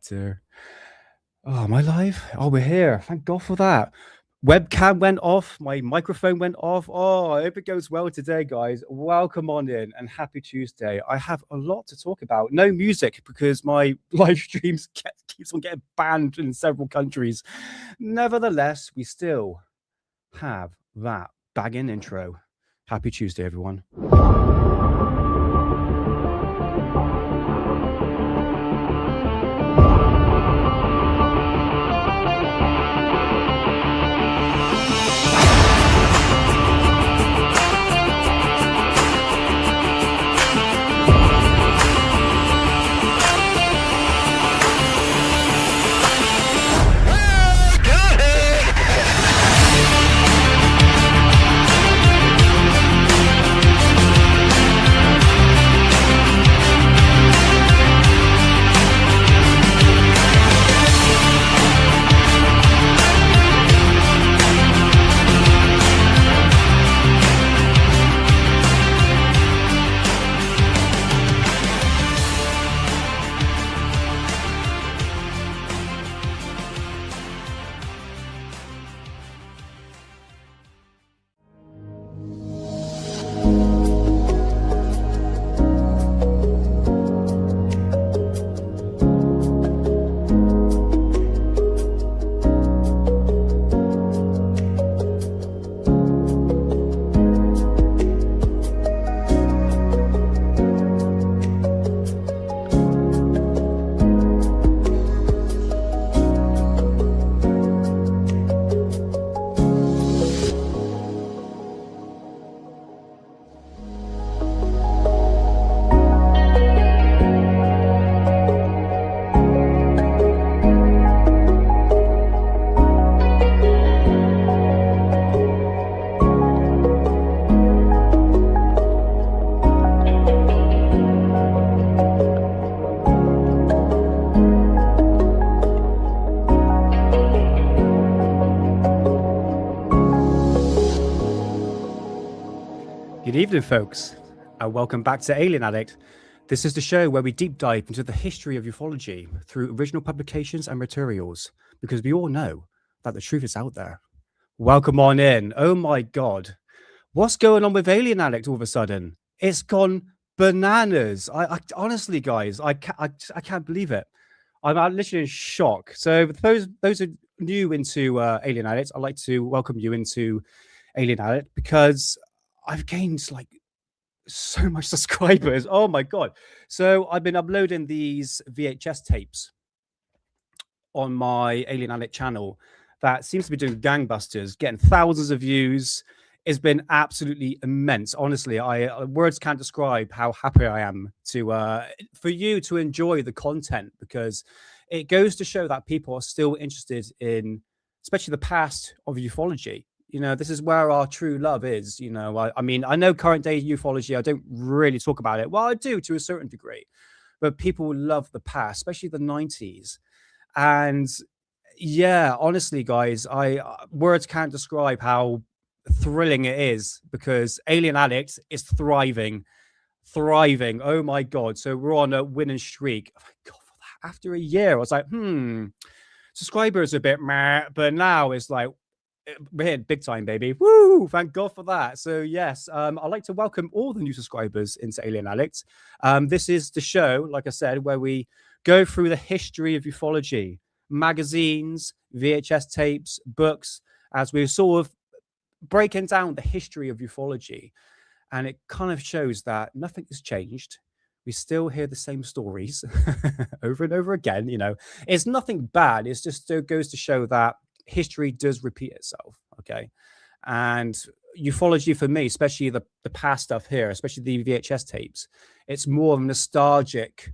dear. Oh, am I live? Oh, we're here. Thank God for that. Webcam went off. My microphone went off. Oh, I hope it goes well today, guys. Welcome on in and happy Tuesday. I have a lot to talk about. No music because my live streams keeps on getting banned in several countries. Nevertheless, we still have that bagging intro. Happy Tuesday, everyone. Good evening, folks, and welcome back to Alien Addict. This is the show where we deep dive into the history of ufology through original publications and materials, because we all know that the truth is out there. Welcome on in. Oh my God. What's going on with Alien Addict all of a sudden? It's gone bananas. I honestly, guys, I can't believe it. I'm literally in shock. So for those are new into Alien Addict, I'd like to welcome you into Alien Addict because I've gained like so much subscribers. Oh my God. So I've been uploading these VHS tapes on my Alien Addict channel that seems to be doing gangbusters, getting thousands of views. It's been absolutely immense. Honestly, words can't describe how happy I am to for you to enjoy the content, because it goes to show that people are still interested in, especially the past of ufology. You know, this is where our true love is. You know, I mean, I know current day ufology, I don't really talk about it. Well, I do to a certain degree, but people love the past, especially the 90s. And yeah, honestly, guys, words can't describe how thrilling it is, because Alien Addict is thriving. Oh my God. So we're on a winning streak. Oh my God, after a year, I was like, subscribers a bit meh, but now it's like, we're here big time, baby. Woo! Thank God for that. So yes, I'd like to welcome all the new subscribers into Alien Addict. This is the show, like I said, where we go through the history of ufology, magazines, VHS tapes, books, as we're sort of breaking down the history of ufology. And it kind of shows that nothing has changed. We still hear the same stories over and over again. You know, it's nothing bad. It's just goes to show that history does repeat itself. Okay. And ufology for me, especially the past stuff here, especially the VHS tapes, it's more of a nostalgic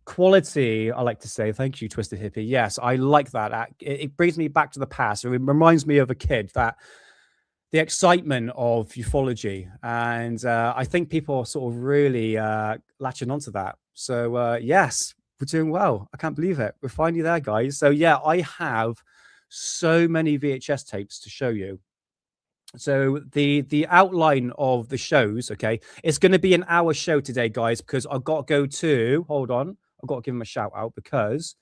quality. I like to say, thank you, Twisted Hippie. Yes, I like that. It brings me back to the past. It reminds me of a kid, that the excitement of ufology. And I think people are sort of really latching onto that. So yes, we're doing well. I can't believe it. We're finally there, guys. So yeah, I have so many VHS tapes to show you. So the outline of the shows, okay, it's going to be an hour show today, guys, because I've got to go to, hold on, I've got to give them a shout out, because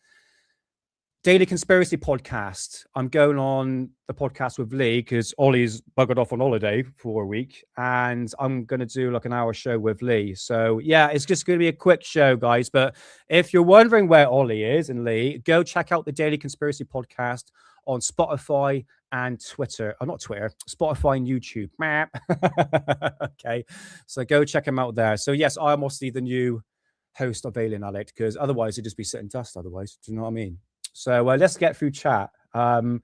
Daily Conspiracy Podcast. I'm going on the podcast with Lee because Ollie's buggered off on holiday for a week, and I'm going to do like an hour show with Lee. So yeah, it's just going to be a quick show, guys. But if you're wondering where Ollie is and Lee, go check out the Daily Conspiracy Podcast on Spotify and Twitter. Not Twitter, Spotify and YouTube. Okay, so go check them out there. So yes, I'm obviously the new host of Alien Addict because otherwise it'd just be sitting dust. Otherwise, do you know what I mean? So let's get through chat. 30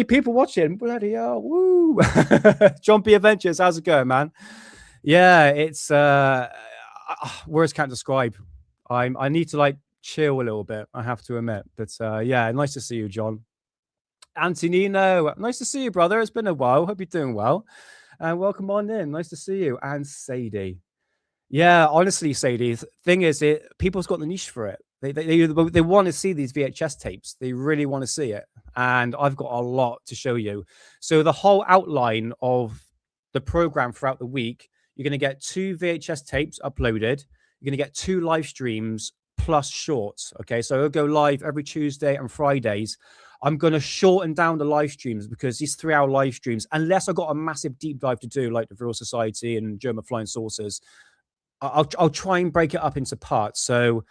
people watching. Bloody hell. Woo. John B. Adventures. How's it going, man? Yeah, it's words can't describe. I need to like chill a little bit, I have to admit. But yeah, nice to see you, John. Antonino, nice to see you, brother. It's been a while. Hope you're doing well. And welcome on in. Nice to see you. And Sadie. Yeah, honestly, Sadie, the thing is, people's got the niche for it. They want to see these VHS tapes. They really want to see it. And I've got a lot to show you. So the whole outline of the program throughout the week, you're going to get 2 VHS tapes uploaded. You're going to get 2 live streams plus shorts. Okay, so it'll go live every Tuesday and Fridays. I'm going to shorten down the live streams because these 3-hour live streams, unless I've got a massive deep dive to do, like the Vril Society and German flying saucers, I'll try and break it up into parts. So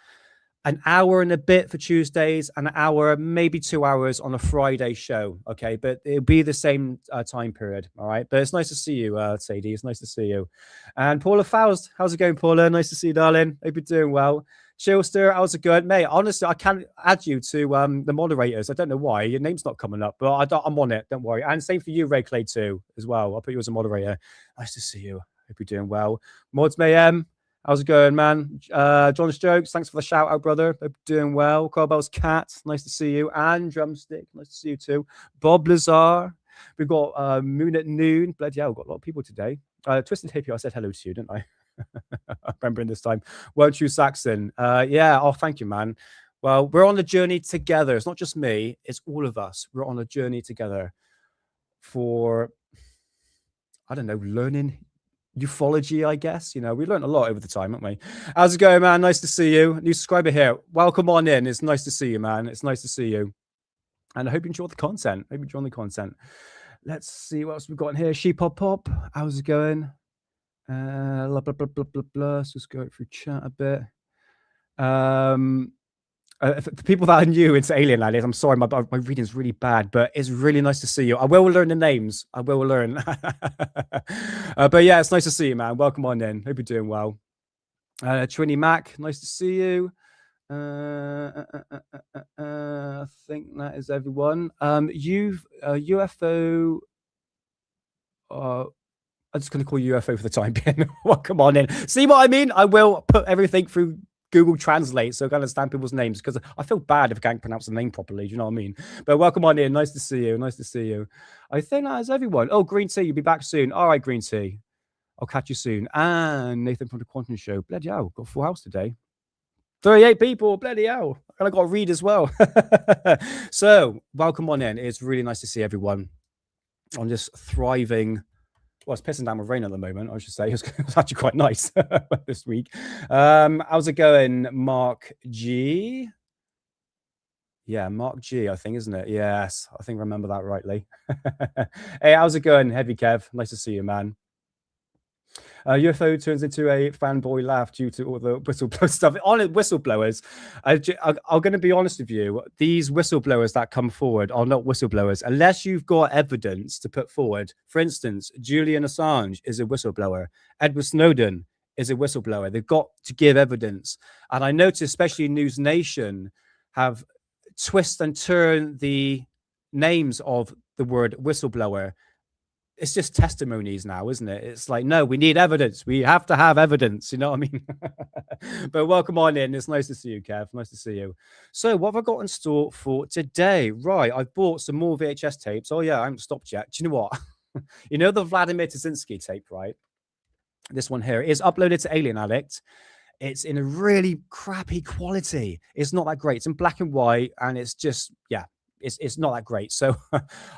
an hour and a bit for Tuesdays, an hour, maybe 2 hours on a Friday show. Okay, but it'll be the same time period. All right, but it's nice to see you, Sadie. It's nice to see you. And Paula Faust, how's it going, Paula? Nice to see you, darling. Hope you're doing well. Chillster, how's it going, mate? Honestly, I can't add you to the moderators. I don't know why your name's not coming up, but I'm on it. Don't worry. And same for you, Ray Clay, too, as well. I'll put you as a moderator. Nice to see you. Hope you're doing well. Mods Mayhem. How's it going, man? John's Jokes, thanks for the shout out, brother. Hope you're doing well. Corbell's Cat, nice to see you. And Drumstick, nice to see you too. Bob Lazar, we've got Moon at Noon. Bloody hell, we've got a lot of people today. Twisted Hippie, I said hello to you, didn't I? I remember in this time. Weren't you, Saxon? Yeah, oh, thank you, man. Well, we're on a journey together. It's not just me, it's all of us. We're on a journey together for, I don't know, learning ufology, I guess. You know, we learned a lot over the time, haven't we? How's it going, man? Nice to see you. New subscriber here. Welcome on in. It's nice to see you, man. It's nice to see you. And I hope you enjoy the content. Hope you enjoy the content. Let's see what else we've got in here. Sheep Pop Pop. How's it going? Blah, blah, blah, blah, blah, blah. Let's just go through chat a bit. For people that are new into Alien Addict, I'm sorry, my reading is really bad, but it's really nice to see you. I will learn the names. I will learn. But yeah, it's nice to see you, man. Welcome on in. Hope you're doing well. Trini Mac, nice to see you. I think that is everyone. UFO. I'm just going to call you UFO for the time being. Welcome on in. See what I mean? I will put everything through Google Translate so I can understand people's names because I feel bad if I can't pronounce the name properly. Do you know what I mean? But welcome on in. Nice to see you. Nice to see you. I think that is everyone. Oh, Green Tea, you'll be back soon. All right, Green Tea. I'll catch you soon. And Nathan from the Quantum Show. Bloody hell, got a full house today. 38 people. Bloody hell. And I got to read as well. So welcome on in. It's really nice to see everyone. I'm just thriving. Well, it's pissing down with rain at the moment, I should say. It's actually quite nice this week. How's it going, Mark G? Yeah, Mark G, I think, isn't it? Yes, I think I remember that rightly. Hey, how's it going, Heavy Kev? Nice to see you, man. UFO turns into a fanboy laugh due to all the whistleblower stuff. On it, whistleblowers. I'm going to be honest with you. These whistleblowers that come forward are not whistleblowers unless you've got evidence to put forward. For instance, Julian Assange is a whistleblower. Edward Snowden is a whistleblower. They've got to give evidence. And I noticed, especially News Nation, have twist and turn the names of the word whistleblower. It's just testimonies now, isn't it? It's like, no, we need evidence. We have to have evidence. You know what I mean? But welcome on in. It's nice to see you, Kev. Nice to see you. So what have I got in store for today? Right. I've bought some more VHS tapes. Oh, yeah. I haven't stopped yet. Do you know what? You know the Vladimir Tazinski tape, right? This one here is uploaded to Alien Addict. It's in a really crappy quality. It's not that great. It's in black and white. And it's just, yeah. It's not that great. So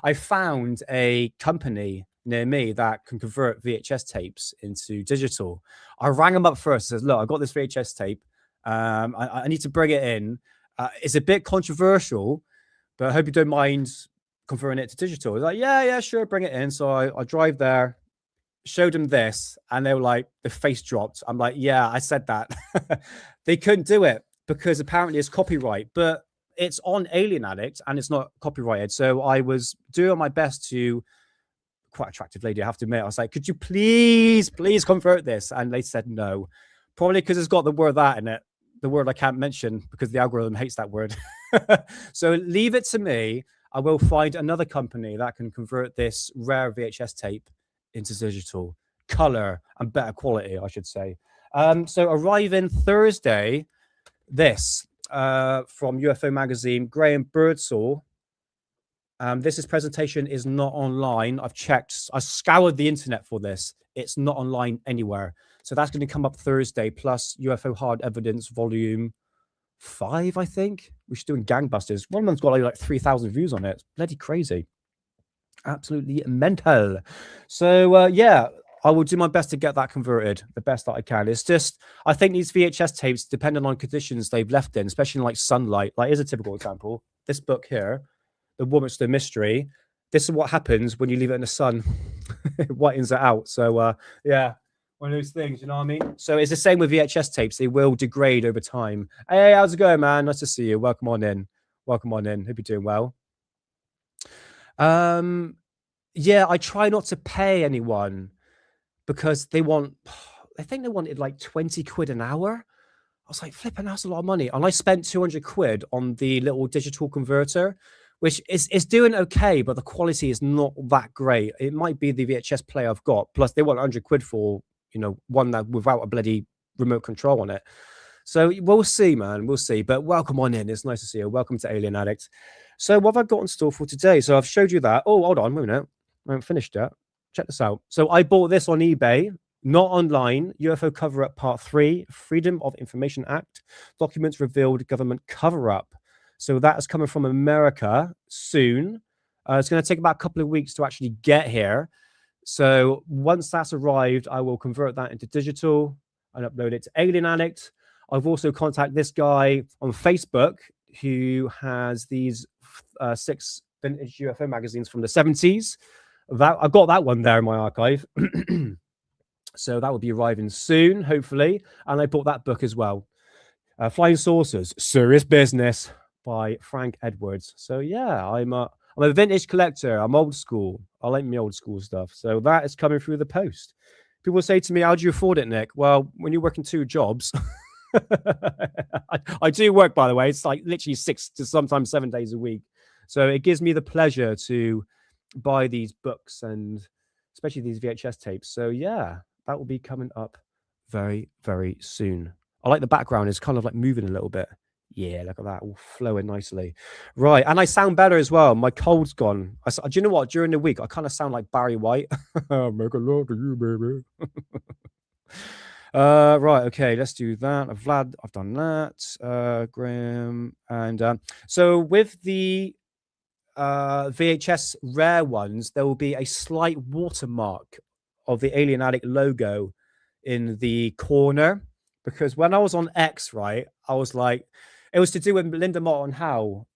I found a company near me that can convert VHS tapes into digital. I rang them up first and said, look, I've got this VHS tape. I need to bring it in. It's a bit controversial, but I hope you don't mind converting it to digital. It's like, yeah, sure, bring it in. So I drive there, showed them this, and they were like, the face dropped. I'm like, yeah, I said that. They couldn't do it because apparently it's copyright, but it's on Alien Addict and it's not copyrighted. So I was doing my best to, quite attractive lady, I have to admit. I was like, could you please convert this? And they said no, probably because it's got the word that in it, the word I can't mention because the algorithm hates that word. So leave it to me. I will find another company that can convert this rare VHS tape into digital, color, and better quality, I should say. So arriving Thursday, this from UFO magazine, Graham Birdsall. This presentation is not online. I've checked, I scoured the internet for this. It's not online anywhere. So that's going to come up Thursday, plus UFO Hard Evidence Volume 5, I think, which is doing gangbusters. One of them's got like 3,000 views on it. It's bloody crazy. Absolutely mental. So yeah, I will do my best to get that converted the best that I can. It's just, I think these VHS tapes, depending on conditions they've left in, especially in like sunlight, like here's a typical example. This book here, The Woman's the Mystery. This is what happens when you leave it in the sun. It whitens it out. So yeah, one of those things, you know what I mean? So it's the same with VHS tapes. They will degrade over time. Hey, how's it going, man? Nice to see you. Welcome on in. Welcome on in. Hope you're doing well. Yeah, I try not to pay anyone because they want, I think they wanted like 20 quid an hour. I was like, flipping, that's a lot of money. And I spent 200 quid on the little digital converter, which is doing okay, but the quality is not that great. It might be the VHS player I've got. Plus they want 100 quid for, you know, one that without a bloody remote control on it. So we'll see, man. We'll see. But welcome on in. It's nice to see you. Welcome to Alien Addict. So what have I got in store for today? So I've showed you that. Oh, hold on, wait a minute. I haven't finished yet. Check this out. So I bought this on eBay, not online. UFO cover-up part 3, Freedom of Information Act. Documents revealed government cover-up. So that is coming from America soon. It's going to take about a couple of weeks to actually get here. So once that's arrived, I will convert that into digital and upload it to Alien Addict. I've also contacted this guy on Facebook who has these 6 vintage UFO magazines from the 70s. I've got that one there in my archive. So that will be arriving soon, hopefully. And I bought that book as well. Flying Saucers, Serious Business by Frank Edwards. So yeah, I'm a vintage collector. I'm old school. I like me old school stuff. So that is coming through the post. People say to me, how do you afford it, Nick? Well, when you're working 2 jobs, I do work, by the way. It's like literally 6 to sometimes 7 days a week. So it gives me the pleasure to buy these books and especially these VHS tapes. So yeah, that will be coming up very, very soon. I like the background. It's kind of like moving a little bit. Yeah, look at that, all flowing nicely. Right, and I sound better as well. My cold's gone. Do you know what? During the week, I kind of sound like Barry White. Make a love to you, baby. Right, okay, let's do that. Vlad, I've done that. Graham, and so with the VHS rare ones, there will be a slight watermark of the Alien Addict logo in the corner, because when I was on X, right, I was like, it was to do with Linda Moulton Howe.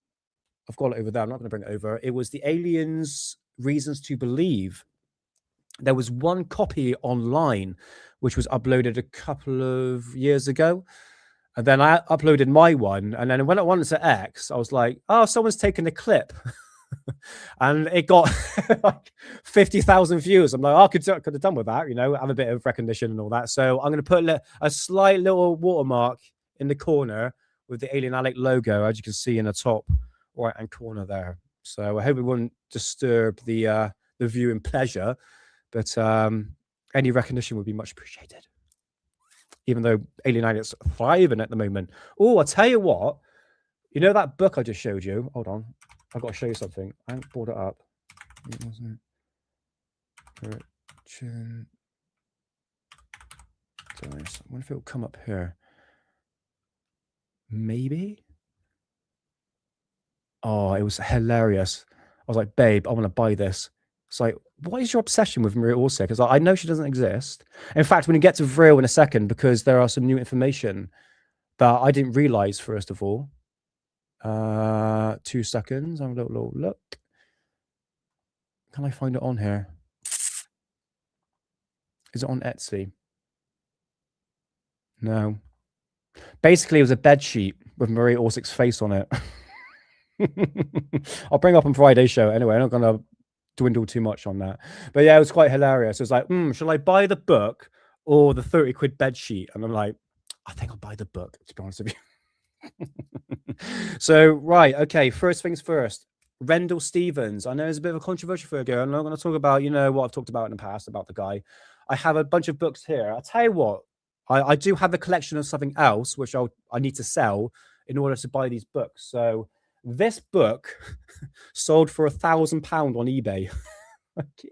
I've got it over there. I'm not going to bring it over. It was the Aliens Reasons to Believe. There was one copy online, which was uploaded a couple of years ago. And then I uploaded my one. And then when I went to X, I was like, oh, someone's taken a clip. And it got like 50,000 views. I'm like, oh, I could have done with that, you know, have a bit of recognition and all that. So I'm going to put a slight little watermark in the corner with the Alien Addict logo, as you can see in the top right hand corner there. So I hope it wouldn't disturb the viewing pleasure, but any recognition would be much appreciated. Even though Alien Addict's thriving at the moment. Oh, I'll tell you what, you know that book I just showed you? Hold on. I've got to show you something. I haven't brought it up. It wasn't. I wonder if it will come up here. Maybe. Oh, it was hilarious. I was like, babe, I want to buy this. It's like, what is your obsession with Maria Orsic? Because I know she doesn't exist. In fact, when you get to Vril in a second, because there are some new information that I didn't realize, first of all. 2 seconds. Have a little look. Can I find it on here? Is it on Etsy? No. Basically, it was a bed sheet with Marie Orsick's face on it. I'll bring up on Friday's show anyway. I'm not gonna dwindle too much on that, but yeah, it was quite hilarious. It was like, shall I buy the book or the 30 quid bed sheet? And I'm like, I think I'll buy the book, to be honest with you. So right, okay, first things first. Rendell Stevens. I know it's a bit of a controversial figure. I'm not going to talk about, what I've talked about in the past about the guy. I have a bunch of books here. I'll tell you what, I do have a collection of something else which I need to sell in order to buy these books. So this book sold for £1,000 on eBay.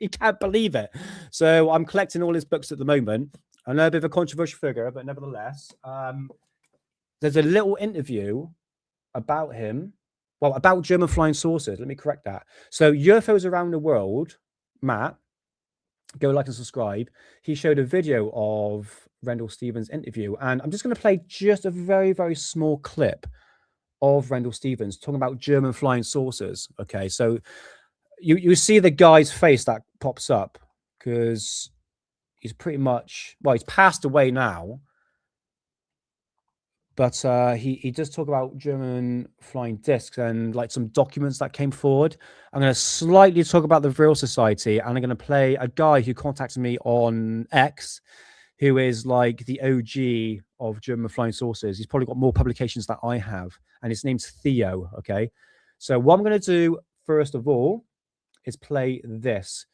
You can't believe it. So I'm collecting all his books at the moment. I know a bit of a controversial figure, but nevertheless, there's a little interview about him. Well, about German flying saucers. Let me correct that. So UFOs around the world, Matt, go like and subscribe. He showed a video of Rendell Stevens' interview, and I'm just going to play just a very, very small clip of Rendell Stevens talking about German flying saucers. Okay, so you see the guy's face that pops up because he's pretty much, well, he's passed away now. But he does talk about German flying discs and like some documents that came forward. I'm going to slightly talk about the Vril Society, and I'm going to play a guy who contacted me on X, who is like the OG of German flying saucers. He's probably got more publications than I have, and his name's Theo. Okay, so what I'm going to do first of all is play this.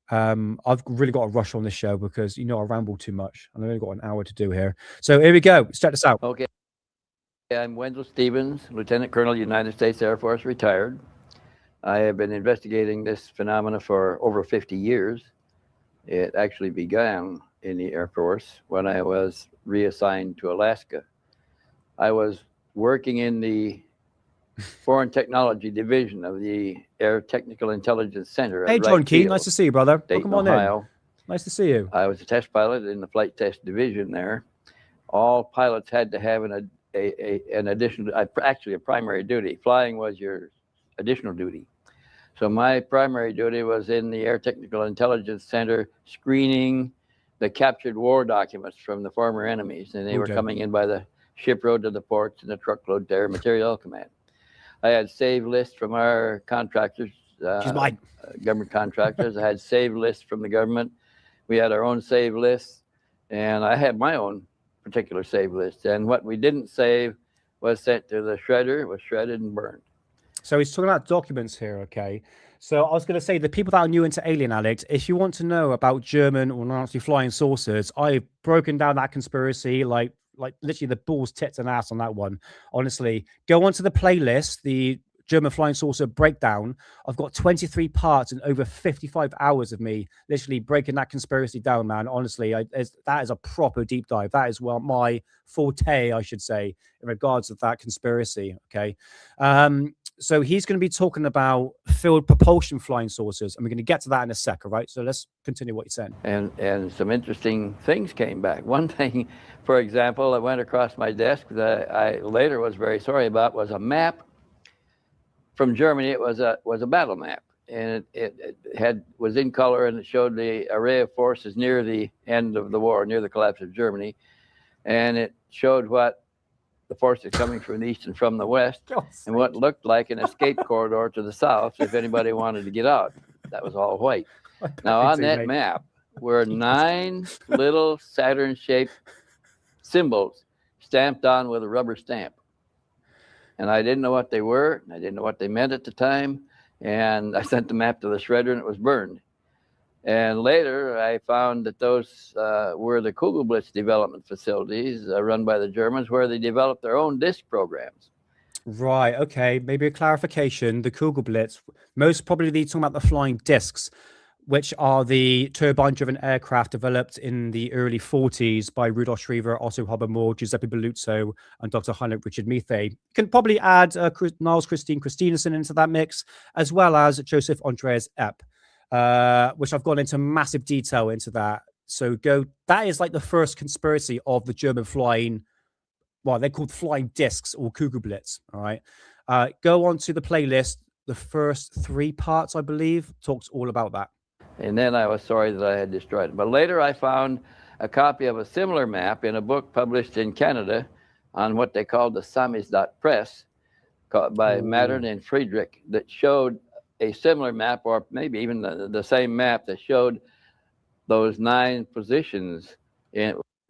I've really got to rush on this show because I ramble too much, and I've only got an hour to do here. So here we go. Let's check this out. Okay. I'm Wendell Stevens, Lieutenant Colonel, United States Air Force, retired. I have been investigating this phenomena for over 50 years. It actually began in the Air Force when I was reassigned to Alaska. I was working in the Foreign Technology Division of the Air Technical Intelligence Center. Hey, John Key, nice to see you, brother. Welcome on Ohio. In. Nice to see you. I was a test pilot in the Flight Test Division there. All pilots had to have an additional, actually a primary duty. Flying was your additional duty. So my primary duty was in the Air Technical Intelligence Center screening the captured war documents from the former enemies. And they were coming in by the ship road to the ports and the truckload to Air Materiel Command. I had save lists from our contractors, government contractors. I had save lists from the government. We had our own save lists, and I had my own particular save list. And what we didn't save was sent to the shredder, was shredded and burned. So he's talking about documents here, okay? So I was going to say, the people that are new into Alien Addict, if you want to know about German or Nazi flying saucers, I've broken down that conspiracy like literally the balls, tits, and ass on that one. Honestly, go onto the playlist, the German flying saucer breakdown. I've got 23 parts and over 55 hours of me literally breaking that conspiracy down, man. Honestly, that is a proper deep dive. That is my forte, I should say, in regards to that conspiracy. Okay. So he's going to be talking about filled propulsion flying saucers, and we're going to get to that in a sec. All right. So let's continue what you're saying. And some interesting things came back. One thing, for example, that went across my desk that I later was very sorry about was a map from Germany. It was a battle map, and it was in color, and it showed the array of forces near the end of the war, near the collapse of Germany, and it showed what the forces coming from the east and from the west, and what looked like an escape corridor to the south if anybody wanted to get out. That was all white. Now on that map were 9 little Saturn-shaped symbols stamped on with a rubber stamp. And I didn't know what they were, and I didn't know what they meant at the time. And I sent the map to the shredder, and it was burned. And later, I found that those were the Kugelblitz development facilities run by the Germans, where they developed their own disc programs. Right. Okay. Maybe a clarification. The Kugelblitz, most probably they're talking about the flying discs, which are the turbine-driven aircraft developed in the early 40s by Rudolf Schriever, Otto Hobbemoor, Giuseppe Belluzzo, and Dr. Heinrich Richard Methe. You can probably add Niles Christine Christinason into that mix, as well as Joseph Andreas Epp, which I've gone into massive detail into that. So that is like the first conspiracy of the German flying, well, they're called flying discs or Kugelblitz, all right? Go on to the playlist. The first 3 parts, I believe, talks all about that. And then I was sorry that I had destroyed it. But later I found a copy of a similar map in a book published in Canada on what they called the Samizdat by Mattern and Friedrich, that showed a similar map, or maybe even the same map, that showed those 9 positions.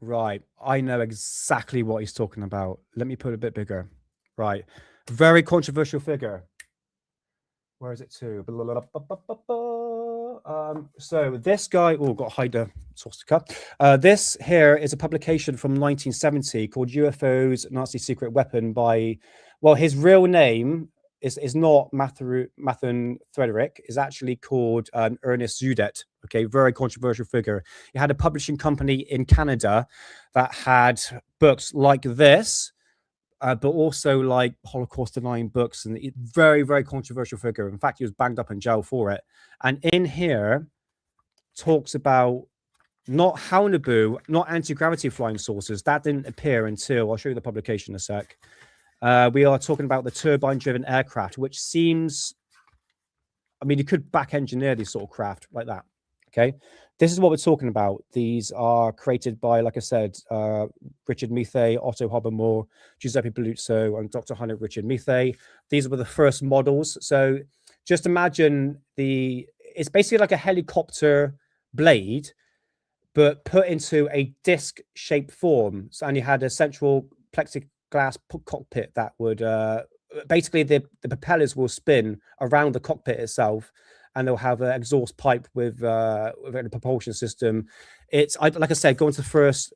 Right. I know exactly what he's talking about. Let me put it a bit bigger. Right. Very controversial figure. Where is it to? So this guy, got to hide the source cut. This here is a publication from 1970 called UFOs, Nazi Secret Weapon by, well, his real name is not Mathen Frederick, is actually called Ernest Zudet. Okay, very controversial figure. He had a publishing company in Canada that had books like this, but also like Holocaust denying books, and very, very controversial figure. In fact, he was banged up in jail for it. And in here talks about not Haunebu, not anti-gravity flying saucers. That didn't appear until, I'll show you the publication in a sec. We are talking about the turbine-driven aircraft, which seems, I mean, you could back engineer these sort of craft like that. Okay, this is what we're talking about. These are created by, like I said, Richard Methay, Otto Hobbermoor, Giuseppe Belluzzo, and Dr. Heinrich Richard Methay. These were the first models. So just imagine it's basically like a helicopter blade, but put into a disc-shaped form. So, and you had a central plexiglass cockpit that would, basically the propellers will spin around the cockpit itself, and they'll have an exhaust pipe with a propulsion system. Like I said, going to the first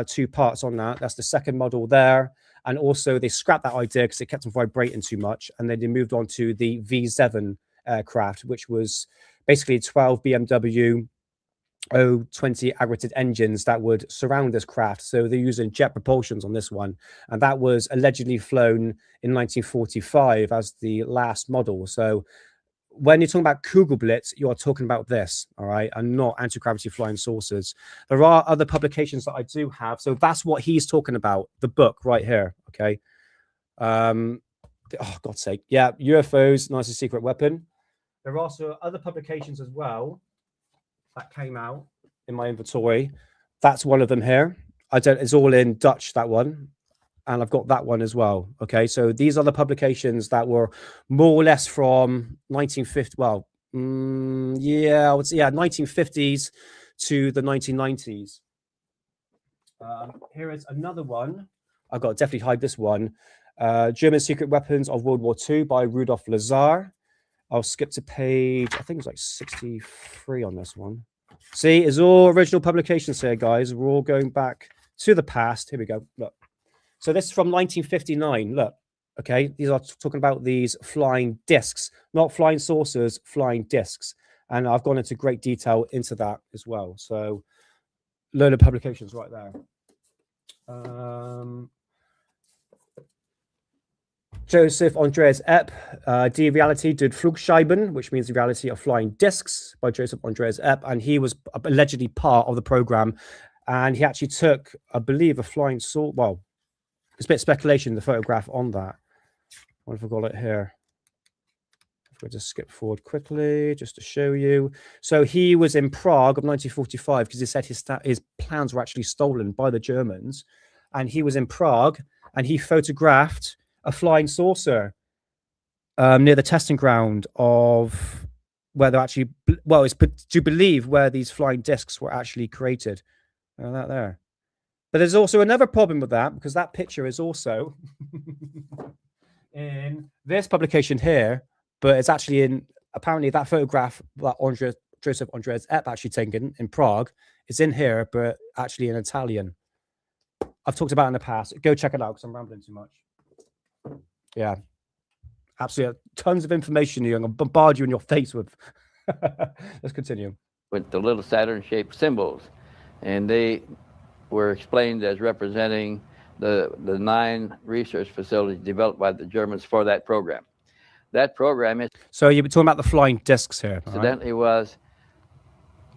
2 parts on that. That's the second model there. And also they scrapped that idea because it kept on vibrating too much. And then they moved on to the V7 aircraft, which was basically 12 BMW O20 aggregated engines that would surround this craft. So they're using jet propulsions on this one. And that was allegedly flown in 1945 as the last model. So when you're talking about Kugelblitz, you're talking about this, all right, and not anti-gravity flying saucers. There are other publications that I do have. So that's what he's talking about, the book right here, okay? Oh, God's sake. Yeah, UFOs, Nazi Secret Weapon. There are also other publications as well that came out in my inventory. That's one of them here. It's all in Dutch, that one. And I've got that one as well. Okay, so these are the publications that were more or less from 1950. Well, yeah, I would say 1950s to the 1990s. Here is another one. I've got to definitely hide this one. German Secret Weapons of World War II by Rudolf Lazar. I'll skip to page, I think it's like 63 on this one. See, it's all original publications here, guys. We're all going back to the past. Here we go. Look. So this is from 1959. Look, okay, these are talking about these flying discs, not flying saucers, flying discs. And I've gone into great detail into that as well. So load of publications right there. Joseph Andreas Epp, Die Reality der Flugscheiben, which means the reality of flying discs, by Joseph Andreas Epp. And he was allegedly part of the program. And he actually took, I believe, a flying saucer. Well, it's a bit of speculation, the photograph on that. What if I got it here? If we just skip forward quickly, just to show you. So he was in Prague of 1945 because he said his plans were actually stolen by the Germans. And he was in Prague and he photographed a flying saucer near the testing ground of where they're actually, well, it's to believe where these flying discs were actually created. That there. But there's also another problem with that, because that picture is also in this publication here, but it's actually in, apparently that photograph that Joseph Andreas Epp actually taken in Prague is in here, but actually in Italian. I've talked about it in the past. Go check it out because I'm rambling too much. Yeah, absolutely. Tons of information here. I'm going to bombard you in your face with. Let's continue. With the little Saturn-shaped symbols, and they were explained as representing the 9 research facilities developed by the Germans for that program. That program is... So you were talking about the flying discs here. Incidentally, was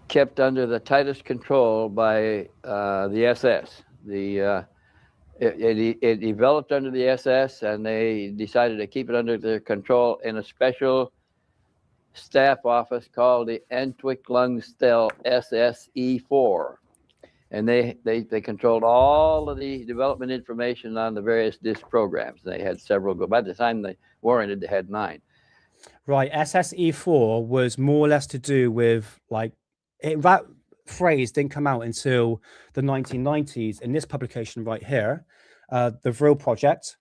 kept under the tightest control by the SS. The It developed under the SS, and they decided to keep it under their control in a special staff office called the Entwicklungsstelle SSE4. And they controlled all of the development information on the various disk programs. They had several. By the time the war ended, they had 9. Right. SSE4 was more or less to do with like that phrase didn't come out until the 1990s in this publication right here, the Vril Project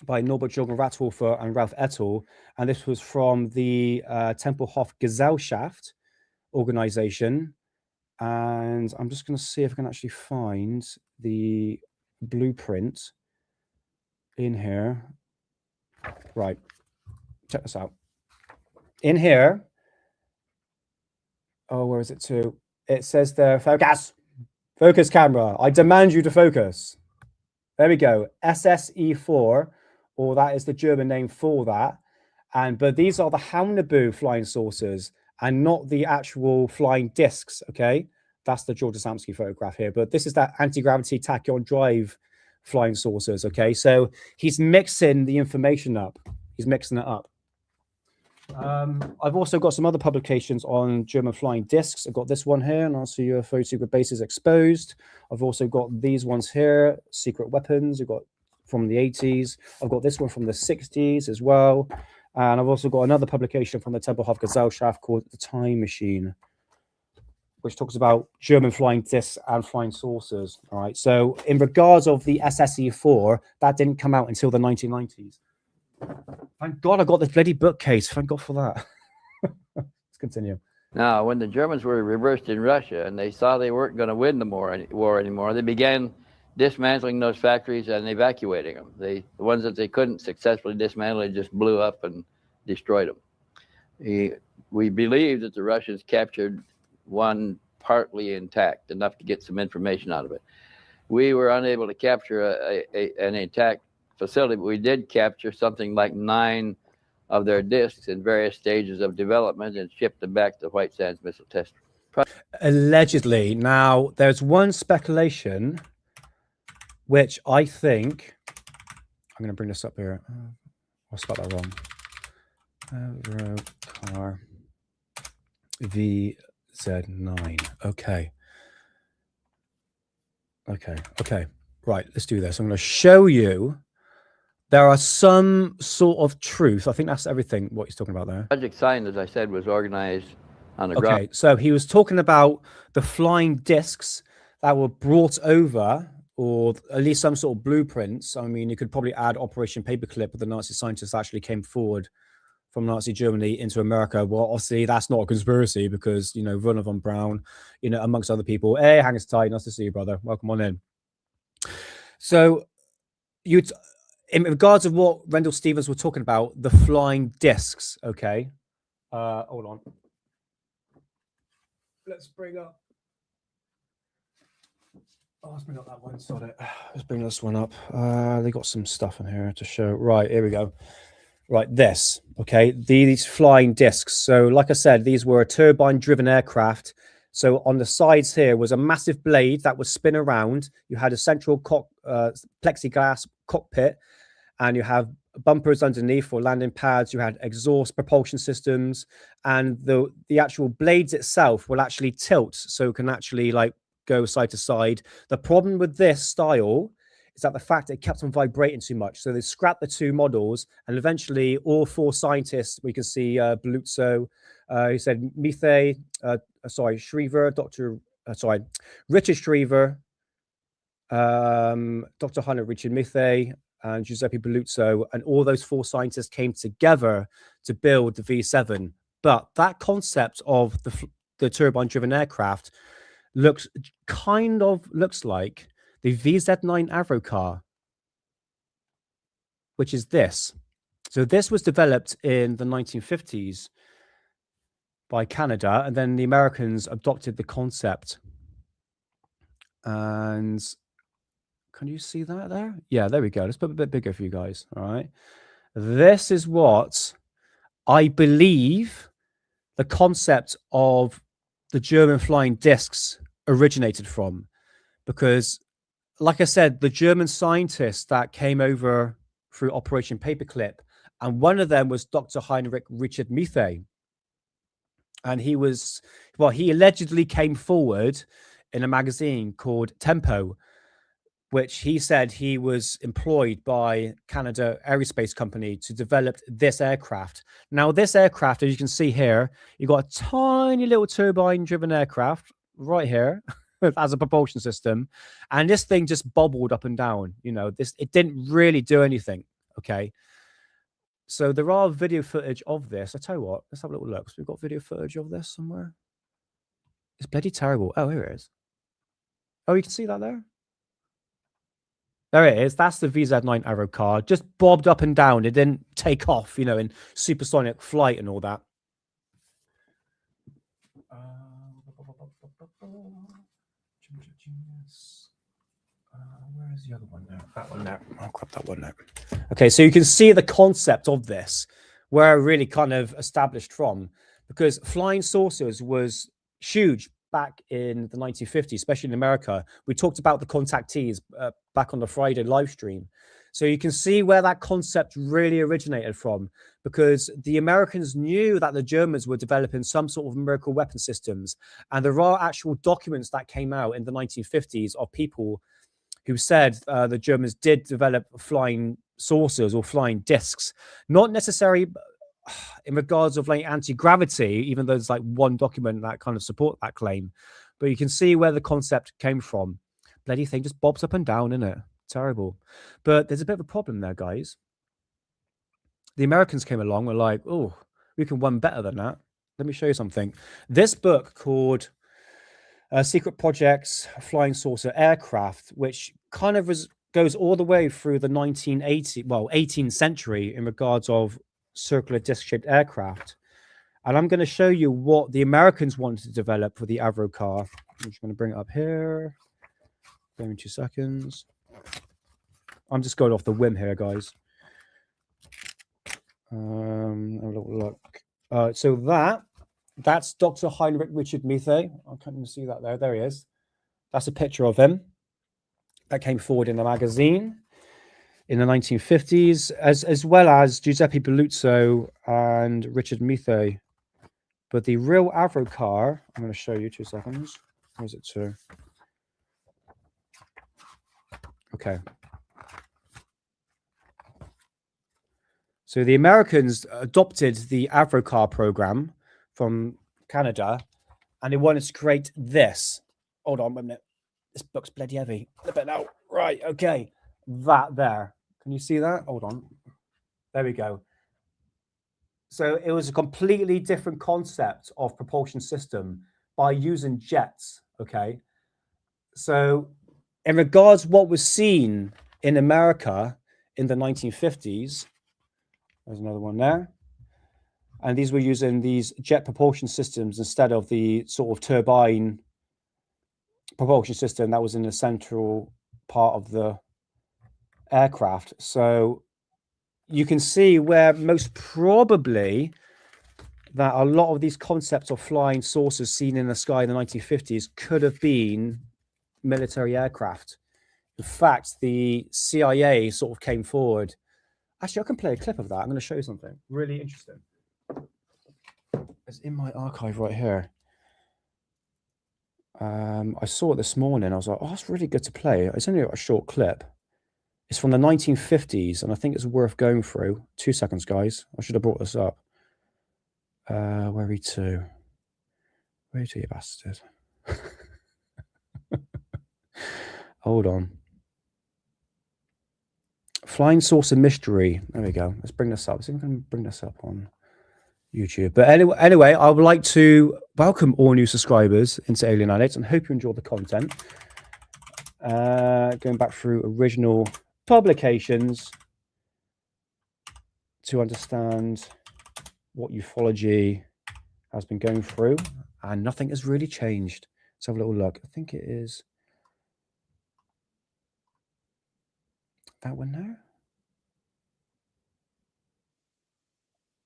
by Norbert Jürgen Rathofer and Ralph et al. And this was from the Tempelhof Gesellschaft organization. And I'm just going to see if I can actually find the blueprint in here. Right. Check this out. In here, oh, where is it to? It says there, focus. Focus camera. I demand you to focus. There we go. SSE4, or that is the German name for that. But these are the Haunebu flying saucers and not the actual flying discs, okay? That's the George Adamski photograph here. But this is that anti-gravity tachyon drive flying saucers, okay? So he's mixing the information up. He's mixing it up. I've also got some other publications on German flying discs. I've got this one here, NASA UFO secret bases exposed. I've also got these ones here, secret weapons. I've got from the 80s. I've got this one from the 60s as well. And I've also got another publication from the Tempelhof Gesellschaft called The Time Machine, which talks about German flying discs and flying saucers. All right. So in regards of the SSE4, that didn't come out until the 1990s. Thank God I got this bloody bookcase. Thank God for that. Let's continue. Now, when the Germans were reversed in Russia and they saw they weren't going to win the war anymore, they began dismantling those factories and evacuating them. The ones that they couldn't successfully dismantle, they just blew up and destroyed them. We believe that the Russians captured one partly intact, enough to get some information out of it. We were unable to capture an intact facility, but we did capture something like 9 of their discs in various stages of development and shipped them back to White Sands Missile Test. Allegedly. Now, there's one speculation, which I think, I'm going to bring this up here. I spelled that wrong. Car VZ9. Okay. Right, let's do this. I'm going to show you. There are some sort of truth. I think that's everything what he's talking about there. Project Sign, as I said, was organized on the ground. Okay, so he was talking about the flying discs that were brought over, or at least some sort of blueprints. I mean, you could probably add Operation Paperclip, but the Nazi scientists actually came forward from Nazi Germany into America. Well, obviously, that's not a conspiracy because, you know, Werner von Braun, you know, amongst other people. Hey, hang us tight. Nice to see you, brother. Welcome on in. So, in regards of what Rendell Stevens were talking about, the flying discs, okay? Hold on. Let's bring up that one. Sorry. Let's bring this one up. They got some stuff in here to show. Right, here we go. Right, this, okay? These flying discs. So, like I said, these were a turbine-driven aircraft. So, on the sides here was a massive blade that would spin around. You had a central plexiglass cockpit, and you have bumpers underneath for landing pads. You had exhaust propulsion systems, and the actual blades itself will actually tilt, so it can actually like go side to side. The problem with this style is that the fact that it kept on vibrating too much. So they scrapped the 2 models, and eventually all 4 scientists, we can see Beluzzo, he said Richard Schriever, Dr. Hunter, Richard Mithay, and Giuseppe Beluzzo, and all those 4 scientists came together to build the V7. But that concept of the turbine-driven aircraft looks like the VZ9 Avro car, which is this. So this was developed in the 1950s by Canada, and then the Americans adopted the concept. And can you see that there? Yeah, there we go. Let's put it a bit bigger for you guys. All right. This is what I believe the concept of the German flying discs originated from, because like I said, the German scientists that came over through Operation Paperclip, and one of them was Dr. Heinrich Richard Mithe. And he allegedly came forward in a magazine called Tempo, which he said he was employed by Canada Aerospace Company to develop this aircraft. Now, this aircraft, as you can see here, you got a tiny little turbine-driven aircraft right here as a propulsion system, and this thing just bobbled up and down. It didn't really do anything. Okay, so there are video footage of this. I tell you what, let's have a little look. So we've got video footage of this somewhere. It's bloody terrible. Oh, here it is. Oh, you can see that there. There it is. That's the VZ9 Arrow car. Just bobbed up and down. It didn't take off, in supersonic flight and all that. Where is the other one now? That one there. I'll grab that one now. Okay, so you can see the concept of this, where it really kind of established from, because flying saucers was huge back in the 1950s, especially in America. We talked about the contactees back on the Friday live stream. So you can see where that concept really originated from, because the Americans knew that the Germans were developing some sort of miracle weapon systems. And there are actual documents that came out in the 1950s of people who said the Germans did develop flying saucers or flying discs, not necessarily in regards of like anti-gravity, even though there's like one document that kind of support that claim. But you can see where the concept came from. Bloody thing just bobs up and down, isn't it? Terrible. But there's a bit of a problem there, guys. The Americans came along, were like, oh, we can one better than that. Let me show you something. This book called Secret Projects Flying Saucer Aircraft, which kind of goes all the way through the 18th century in regards of circular disc-shaped aircraft. And I'm going to show you what the Americans wanted to develop for the Avro car. I'm just going to bring it up here. Give me 2 seconds. I'm just going off the whim here, guys. Have a little look. So that's Dr. Heinrich Richard Mithe. I can't even see that there. There he is. That's a picture of him. That came forward in a magazine in the 1950s, as well as Giuseppe Belluzzo and Richard Mithe. But the real Avro car, I'm going to show you 2 seconds. Where is it to? Okay. So the Americans adopted the Avro car program from Canada, and they wanted to create this. Hold on a minute. This book's bloody heavy. A bit now. Right, okay. That there. Can you see that? Hold on. There we go. So it was a completely different concept of propulsion system by using jets, okay? So in regards to what was seen in America in the 1950s, there's another one there. And these were using these jet propulsion systems instead of the sort of turbine propulsion system that was in the central part of the aircraft. So you can see where most probably that a lot of these concepts of flying saucers seen in the sky in the 1950s could have been military aircraft. In fact, the CIA sort of came forward. Actually, I can play a clip of that. I'm going to show you something really interesting. It's in my archive right here. I saw it this morning. I was like, oh, that's really good to play. It's only a short clip. It's from the 1950s, and I think it's worth going through. 2 seconds, guys. I should have brought this up. Where are we to? Where are you to, you bastard? Hold on. Flying Saucer Mystery. There we go. Let's bring this up. See if we can bring this up on YouTube. But anyway, I would like to welcome all new subscribers into Alien Addict and hope you enjoy the content. Going back through original publications to understand what ufology has been going through, and nothing has really changed. Let's have a little look. I think it is that one there.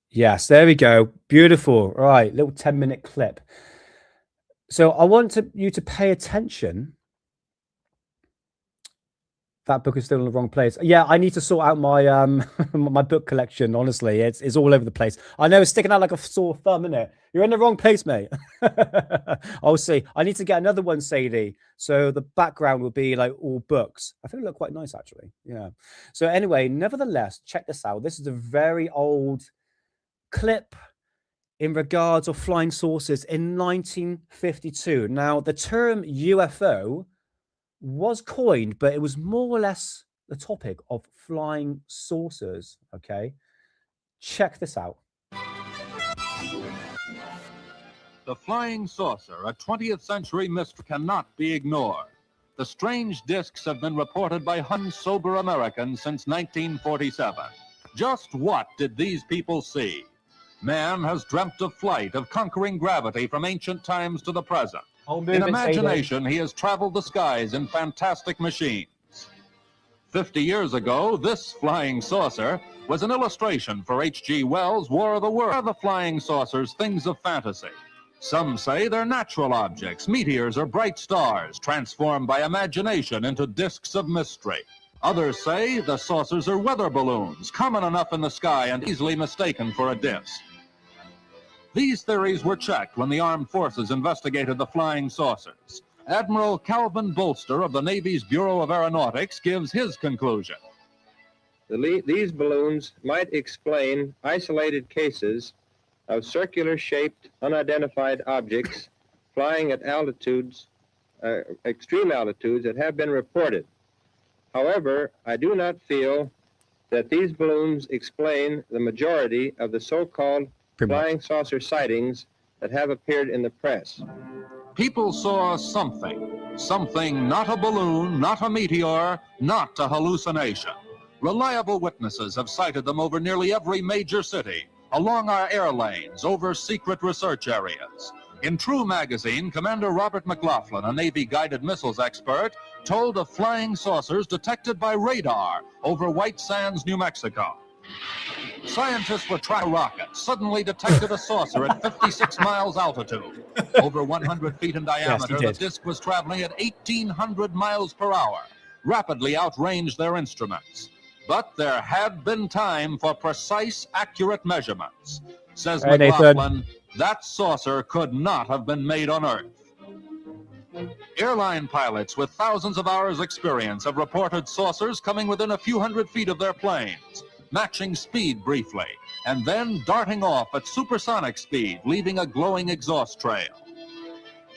Yes, there we go. Beautiful. All right, little 10-minute clip. So I want you to pay attention That book is still in the wrong place. Yeah, I need to sort out my my book collection. Honestly, it's all over the place. I know it's sticking out like a sore thumb, isn't it? You're in the wrong place, mate. I'll see. I need to get another one, Sadie. So the background will be like all books. I think it look quite nice, actually. Yeah. So anyway, nevertheless, check this out. This is a very old clip in regards of flying saucers in 1952. Now, the term UFO was coined, but it was more or less the topic of flying saucers. Okay, check this out. The flying saucer, a 20th century mystery, cannot be ignored. The strange discs have been reported by sober Americans since 1947. Just what did these people see? Man has dreamt of flight, of conquering gravity from ancient times to the present. In imagination, he has traveled the skies in fantastic machines. 50 years ago, this flying saucer was an illustration for H.G. Wells' War of the Worlds. Are the flying saucers things of fantasy? Some say they're natural objects, meteors or bright stars, transformed by imagination into discs of mystery. Others say the saucers are weather balloons, common enough in the sky and easily mistaken for a disc. These theories were checked when the armed forces investigated the flying saucers. Admiral Calvin Bolster of the Navy's Bureau of Aeronautics gives his conclusion. These balloons might explain isolated cases of circular-shaped, unidentified objects flying at altitudes, extreme altitudes that have been reported. However, I do not feel that these balloons explain the majority of the so-called flying saucer sightings that have appeared in the press. People saw something not a balloon, not a meteor, not a hallucination. Reliable witnesses have sighted them over nearly every major city, along our air lanes, over secret research areas. In True magazine, Commander Robert McLaughlin, a Navy guided missiles expert, told of flying saucers detected by radar over White Sands, New Mexico. Scientists were tracking a rocket, suddenly detected a saucer at 56 miles altitude. Over 100 feet in diameter, the disk was traveling at 1,800 miles per hour, rapidly outranged their instruments. But there had been time for precise, accurate measurements. Says McLaughlin, that saucer could not have been made on Earth. Airline pilots with thousands of hours' experience have reported saucers coming within a few hundred feet of their planes, matching speed briefly, and then darting off at supersonic speed, leaving a glowing exhaust trail.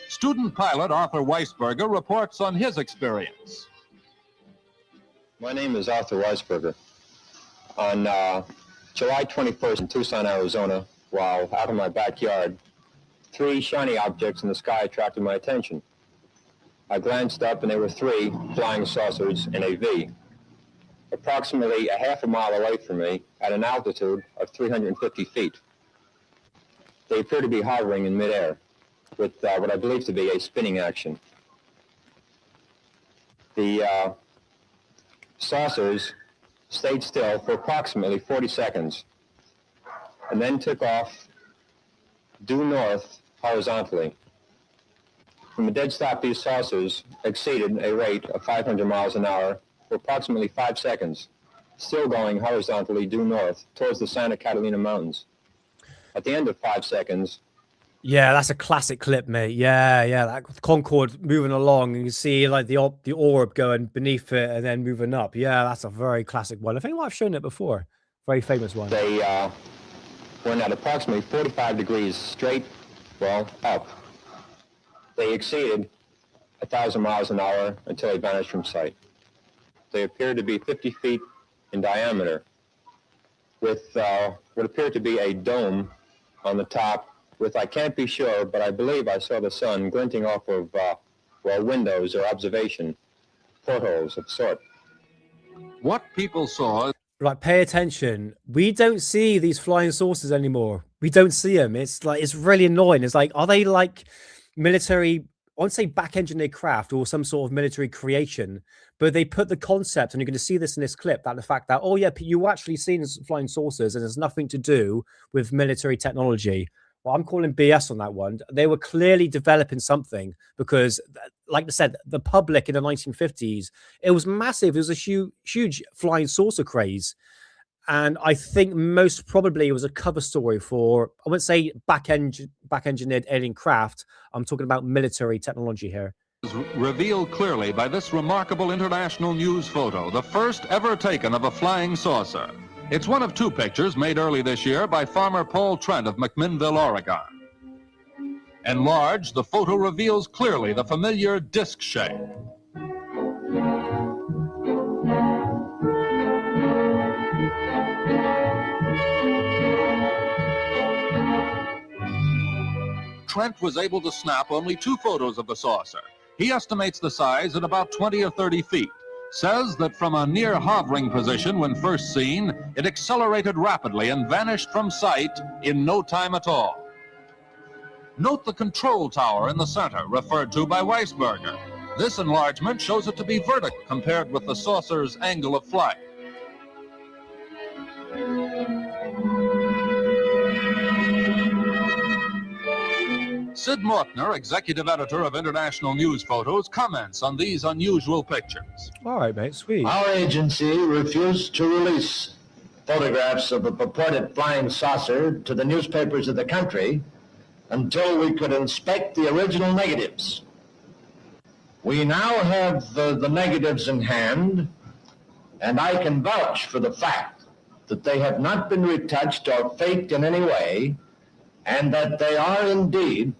Student pilot Arthur Weisberger reports on his experience. My name is Arthur Weisberger. On July 21st in Tucson, Arizona, while out in my backyard, 3 shiny objects in the sky attracted my attention. I glanced up and there were 3 flying saucers in a V. Approximately a half a mile away from me at an altitude of 350 feet. They appear to be hovering in midair with what I believe to be a spinning action. The saucers stayed still for approximately 40 seconds and then took off due north horizontally. From a dead stop, these saucers exceeded a rate of 500 miles an hour for approximately 5 seconds, still going horizontally due north towards the Santa Catalina Mountains. At the end of 5 seconds... Yeah, that's a classic clip, mate. Yeah, that Concorde moving along, and you see like the orb going beneath it and then moving up. Yeah, that's a very classic one. I think I've shown it before. Very famous one. They went at approximately 45 degrees straight, well, up. They exceeded 1,000 miles an hour until they vanished from sight. They appeared to be 50 feet in diameter with what appeared to be a dome on the top with, I can't be sure, but I believe I saw the sun glinting off of, windows or observation portholes of sort. What people saw... Like, pay attention. We don't see these flying saucers anymore. We don't see them. It's like, it's really annoying. It's like, are they like military, I won't say back-engineered craft or some sort of military creation, but they put the concept, and you're going to see this in this clip, that the fact that, oh yeah, you actually seen flying saucers and it's nothing to do with military technology. Well, I'm calling BS on that one. They were clearly developing something, because like I said, the public in the 1950s, it was massive. It was a huge flying saucer craze. And I think most probably it was a cover story for, I wouldn't say back engineered alien craft. I'm talking about military technology here. Revealed clearly by this remarkable international news photo, the first ever taken of a flying saucer. It's one of two pictures made early this year by farmer Paul Trent of McMinnville, Oregon. Enlarged, the photo reveals clearly the familiar disc shape. Trent was able to snap only 2 photos of the saucer. He estimates the size at about 20 or 30 feet. Says that from a near hovering position when first seen, it accelerated rapidly and vanished from sight in no time at all. Note the control tower in the center, referred to by Weisberger. This enlargement shows it to be vertical compared with the saucer's angle of flight. Sid Mortner, executive editor of International News Photos, comments on these unusual pictures. All right, mate, sweet. Our agency refused to release photographs of a purported flying saucer to the newspapers of the country until we could inspect the original negatives. We now have the negatives in hand, and I can vouch for the fact that they have not been retouched or faked in any way, and that they are indeed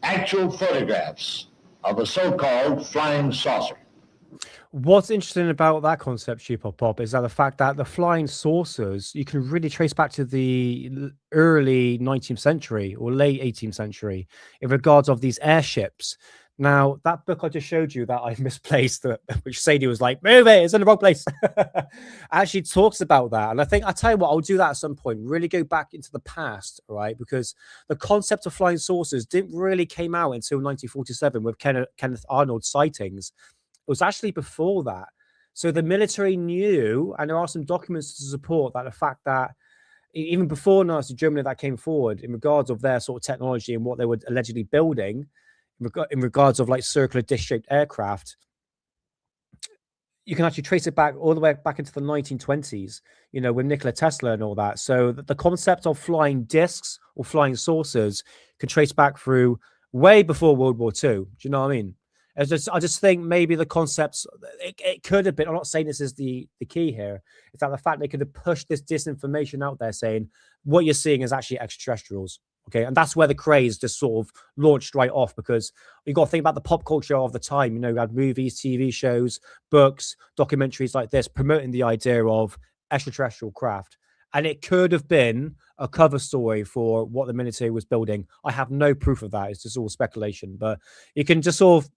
actual photographs of a so-called flying saucer. What's interesting about that concept, Cheapo Pop, is that the fact that the flying saucers, you can really trace back to the early 19th century or late 18th century in regards of these airships. Now, that book I just showed you that I misplaced, which Sadie was like, move it, it's in the wrong place, actually talks about that. And I think, I'll tell you what, I'll do that at some point, really go back into the past, right? Because the concept of flying saucers didn't really came out until 1947 with Kenneth Arnold's sightings. It was actually before that. So the military knew, and there are some documents to support that the fact that even before Nazi Germany that came forward in regards of their sort of technology and what they were allegedly building, in regards of like circular disc-shaped aircraft, you can actually trace it back all the way back into the 1920s, you know, with Nikola Tesla and all that. So the concept of flying discs or flying saucers can trace back through way before World War II. Do you know what I mean? I just think maybe the concepts, it could have been, I'm not saying this is the key here, it's that the fact they could have pushed this disinformation out there saying what you're seeing is actually extraterrestrials. Okay, and that's where the craze just sort of launched right off, because you got to think about the pop culture of the time. You know, we had movies, TV shows, books, documentaries like this promoting the idea of extraterrestrial craft. And it could have been a cover story for what the military was building. I have no proof of that. It's just all speculation. But you can just sort of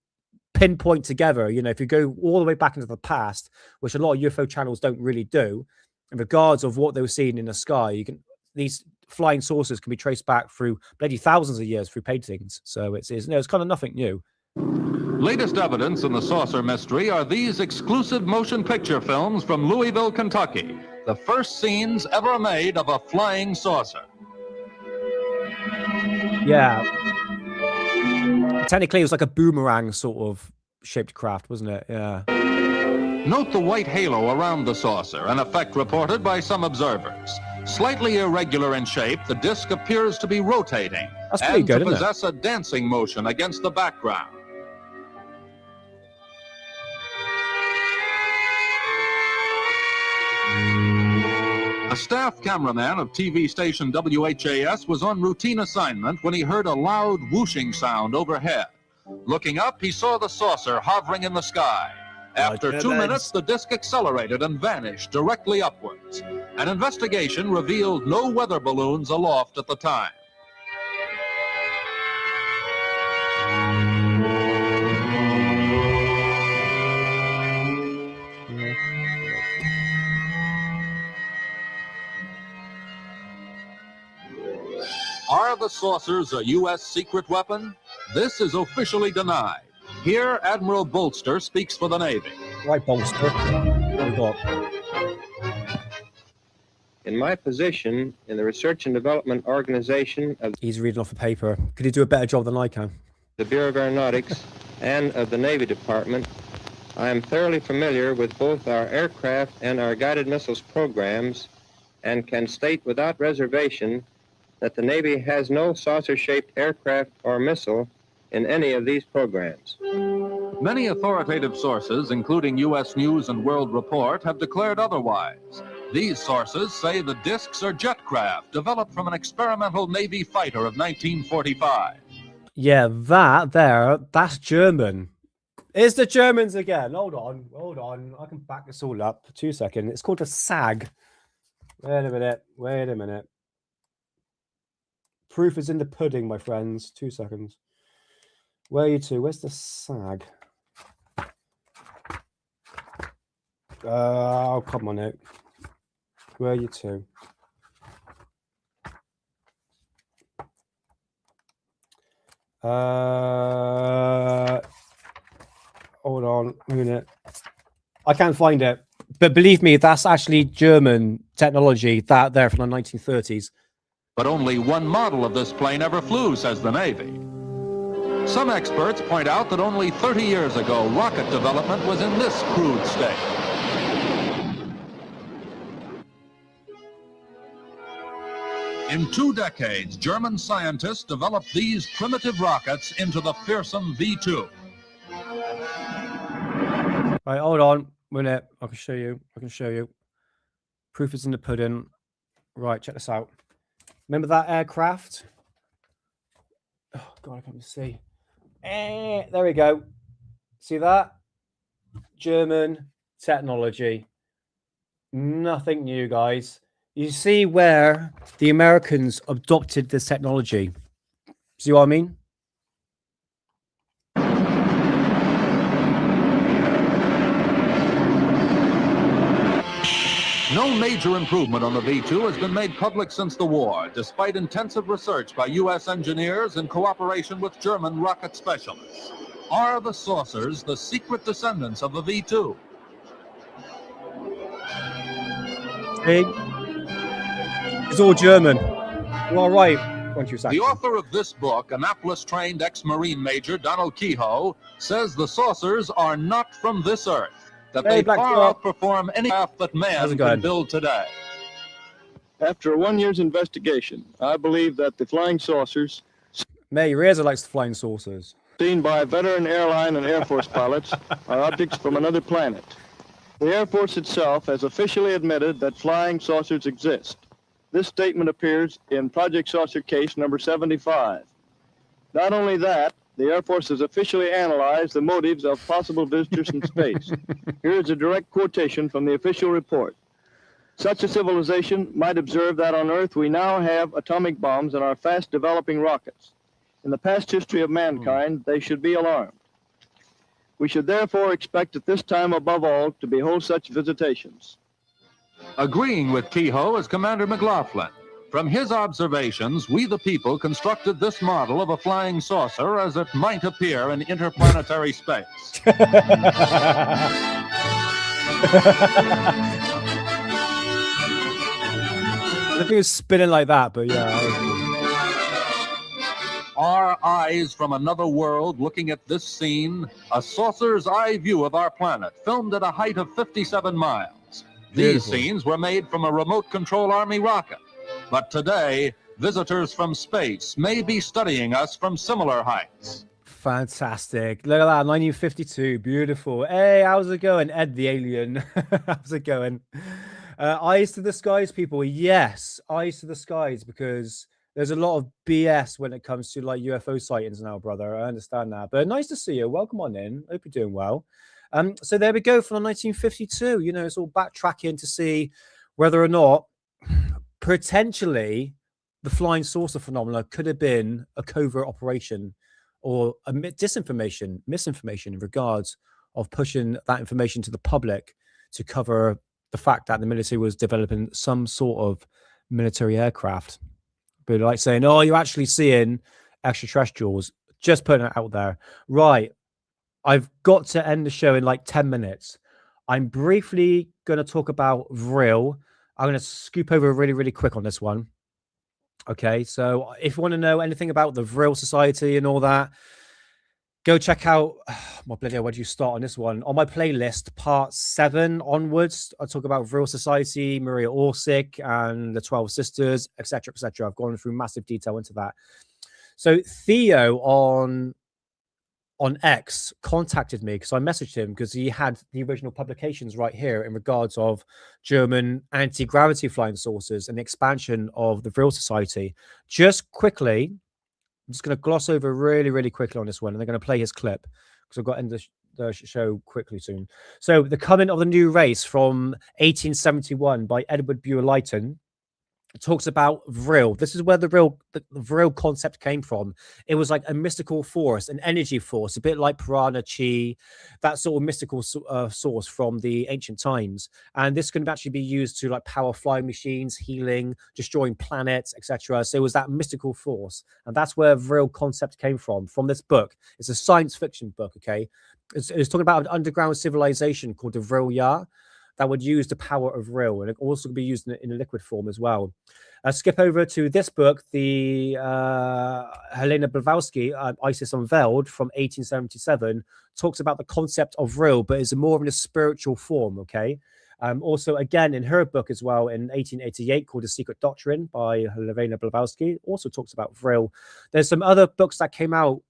pinpoint together, you know, if you go all the way back into the past, which a lot of UFO channels don't really do, in regards of what they were seeing in the sky, you can, these flying saucers can be traced back through bloody thousands of years through paintings. So it's kind of nothing new. Latest evidence in the saucer mystery are these exclusive motion picture films from Louisville, Kentucky, the first scenes ever made of a flying saucer. Yeah. Technically, it was like a boomerang sort of shaped craft, wasn't it? Yeah. Note the white halo around the saucer, an effect reported by some observers. Slightly irregular in shape, the disc appears to be rotating That's pretty good, to isn't it? possess a dancing motion against the background. A staff cameraman of TV station WHAS was on routine assignment when he heard a loud whooshing sound overhead. Looking up, he saw the saucer hovering in the sky. After 2 minutes, the disc accelerated and vanished directly upwards. An investigation revealed no weather balloons aloft at the time. Are the saucers a U.S. secret weapon? This is officially denied. Here, Admiral Bolster speaks for the Navy. Right, Bolster. What we got? In my position in the Research and Development Organization of He's reading off a paper. Could he do a better job than I can? the Bureau of Aeronautics, and of the Navy Department, I am thoroughly familiar with both our aircraft and our guided missiles programs and can state without reservation that the Navy has no saucer-shaped aircraft or missile in any of these programs. Many authoritative sources, including U.S. News and World Report, have declared otherwise. These sources say the discs are jet craft developed from an experimental Navy fighter of 1945. Yeah, that's German. It's the Germans again. Hold on. I can back this all up. 2 seconds. It's called a SAG. Wait a minute. Proof is in the pudding, my friends. 2 seconds. Where are you two? Where's the SAG? Oh, come on out. Where are you two? Hold on a minute. I can't find it. But believe me, that's actually German technology that there from the 1930s. But only one model of this plane ever flew, says the Navy. Some experts point out that only 30 years ago, rocket development was in this crude state. In 2 decades, German scientists developed these primitive rockets into the fearsome V2. Right, hold on a minute. I can show you. Proof is in the pudding. Right, check this out. Remember that aircraft? Oh, God, I can't even see. There we go. See that? German technology. Nothing new, guys. You see where the Americans adopted this technology. See what I mean? No major improvement on the V2 has been made public since the war, despite intensive research by U.S. engineers in cooperation with German rocket specialists. Are the saucers the secret descendants of the V2? See? It's all German. You're all right. The author of this book, Annapolis-trained ex-Marine Major Donald Kehoe, says the saucers are not from this Earth, that they far outperform any craft that man can build today. After a 1 year's investigation, I believe that the flying saucers... May Reza likes the flying saucers. ...seen by veteran airline and Air Force pilots are objects from another planet. The Air Force itself has officially admitted that flying saucers exist. This statement appears in Project Saucer Case number 75. Not only that, the Air Force has officially analyzed the motives of possible visitors in space. Here is a direct quotation from the official report. Such a civilization might observe that on Earth we now have atomic bombs and are fast developing rockets. In the past history of mankind, they should be alarmed. We should therefore expect at this time above all to behold such visitations. Agreeing with Kehoe is Commander McLaughlin. From his observations, we the people constructed this model of a flying saucer as it might appear in interplanetary space. I think it was spinning like that, but yeah. Our eyes from another world looking at this scene, a saucer's eye view of our planet, filmed at a height of 57 miles. These scenes were made from a remote control Army rocket. But today, visitors from space may be studying us from similar heights. Fantastic. Look at that, 1952. Beautiful. Hey, how's it going, Ed the alien? How's it going? Eyes to the skies, people. Yes, eyes to the skies, because there's a lot of BS when it comes to like UFO sightings now, brother. I understand that. But nice to see you. Welcome on in. Hope you're doing well. So there we go from 1952. You know, it's all backtracking to see whether or not potentially the flying saucer phenomena could have been a covert operation or a misinformation in regards of pushing that information to the public to cover the fact that the military was developing some sort of military aircraft. But like saying, oh, you're actually seeing extraterrestrials, just putting it out there. Right. I've got to end the show in like 10 minutes. I'm briefly going to talk about Vril. I'm going to scoop over really, really quick on this one. Okay, so if you want to know anything about the Vril Society and all that, Go check out my bloody hell, where do you start on this one? On my playlist, part 7 onwards, I talk about Vril Society, Maria Orsic, and the 12 Sisters, etc., etc. I've gone through massive detail into that. So Theo on X contacted me because I messaged him because he had the original publications right here in regards of German anti-gravity flying saucers and the expansion of the Vril Society. Just quickly, I'm just going to gloss over really, really quickly on this one, and they're going to play his clip because I've got to end the show quickly soon. So, the coming of the new race from 1871 by Edward Buer-Lytton talks about Vril. This is where the Vril concept came from. It was like a mystical force, an energy force, a bit like Piranha, Chi, that sort of mystical source from the ancient times. And this can actually be used to like power flying machines, healing, destroying planets, etc. So it was that mystical force, and that's where Vril concept came from this book. It's a science fiction book. Okay, it's talking about an underground civilization called the Vril that would use the power of Vril, and it also could be used in a liquid form as well. Skip over to this book, the Helena Blavatsky, Isis Unveiled from 1877, talks about the concept of Vril, but is more in a spiritual form, okay? Also, again, in her book as well, in 1888, called The Secret Doctrine by Helena Blavatsky, also talks about Vril. There's some other books that came out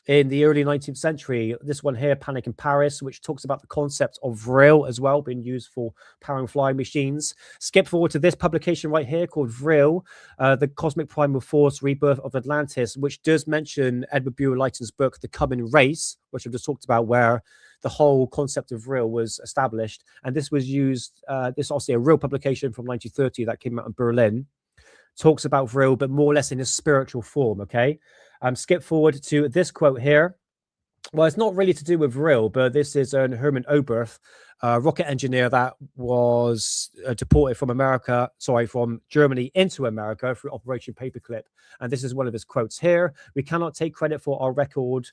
in the early 19th century. This one here, Panic in Paris, which talks about the concept of Vril as well, being used for powering flying machines. Skip forward to this publication right here called Vril, the Cosmic Primal Force Rebirth of Atlantis, which does mention Edward Buer-Lytton's book, The Coming Race, which I've just talked about, where the whole concept of Vril was established. And this was used, this is obviously a real publication from 1930 that came out in Berlin, talks about Vril, but more or less in a spiritual form, okay? Skip forward to this quote here. Well, it's not really to do with Vril, but this is Hermann Oberth, a rocket engineer that was deported from from Germany into America through Operation Paperclip. And this is one of his quotes here. "We cannot take credit for our record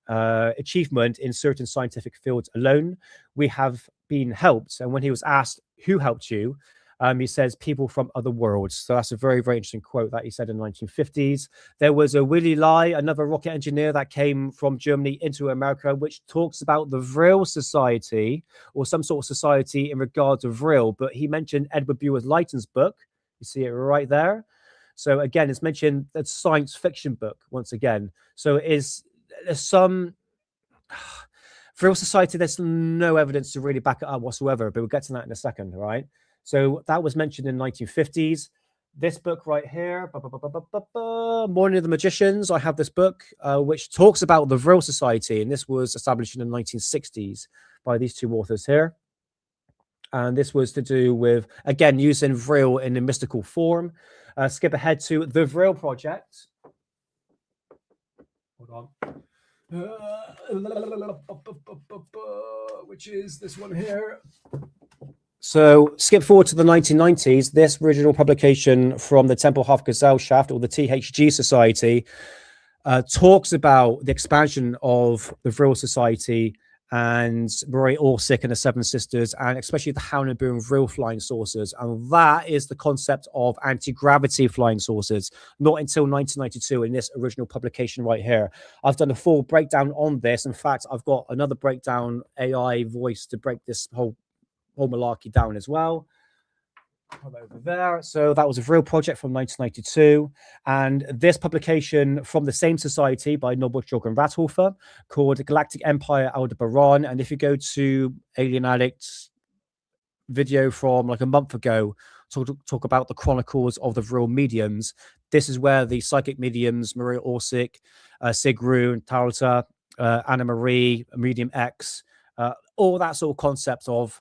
achievement in certain scientific fields alone. We have been helped." And when he was asked, "Who helped you?" He says, "People from other worlds." So that's a very, very interesting quote that he said in the 1950s. There was a Willy Lai, another rocket engineer that came from Germany into America, which talks about the Vril Society or some sort of society in regard to Vril. But he mentioned Edward Buer-Lytton's book. You see it right there. So again, it's mentioned that science fiction book once again. So there's some Vril Society, there's no evidence to really back it up whatsoever, but we'll get to that in a second, right? So that was mentioned in the 1950s. This book right here, Morning of the Magicians, I have this book, which talks about the Vril Society, and this was established in the 1960s by these two authors here. And this was to do with, again, using Vril in a mystical form. Skip ahead to the Vril Project. Hold on. Which is this one here. So skip forward to the 1990s. This original publication from the Tempelhof Gesellschaft, or the THG Society, talks about the expansion of the Vril Society and Maria Orsic and the Seven Sisters, and especially the Howland and Vril flying saucers. And that is the concept of anti-gravity flying saucers, not until 1992 in this original publication right here. I've done a full breakdown on this. In fact, I've got another breakdown AI voice to break this whole malarkey down as well. Over there. So that was a Vril project from 1992, and this publication from the same society by Norbert Jorgen Rathofer called Galactic Empire Aldebaran. And if you go to Alien Addict's video from like a month ago, talk about the chronicles of the Vril mediums, this is where the psychic mediums Maria Orsic, Sigrun, Talta, Anna Marie, Medium X, all that sort of concept of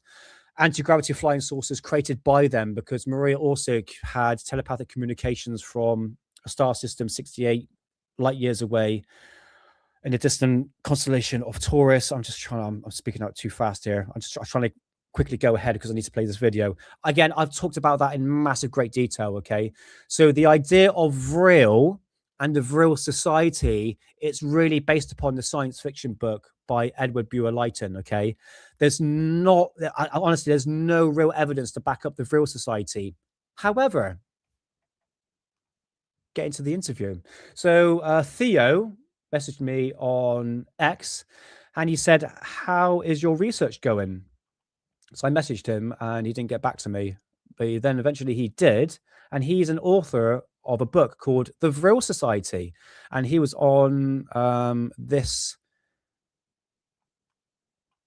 anti-gravity flying saucers created by them, because Maria Orsic had telepathic communications from a star system 68 light years away in a distant constellation of Taurus. I'm speaking out too fast here. I'm trying to quickly go ahead because I need to play this video. Again, I've talked about that in massive great detail, okay? So the idea of Vril and the Vril Society, it's really based upon the science fiction book by Edward Buer-Lytton, okay? Honestly, there's no real evidence to back up the Vril Society. However, get into the interview. So Theo messaged me on X, and he said, "How is your research going?" So I messaged him, and he didn't get back to me. But then eventually he did, and he's an author of a book called The Vril Society, and he was on this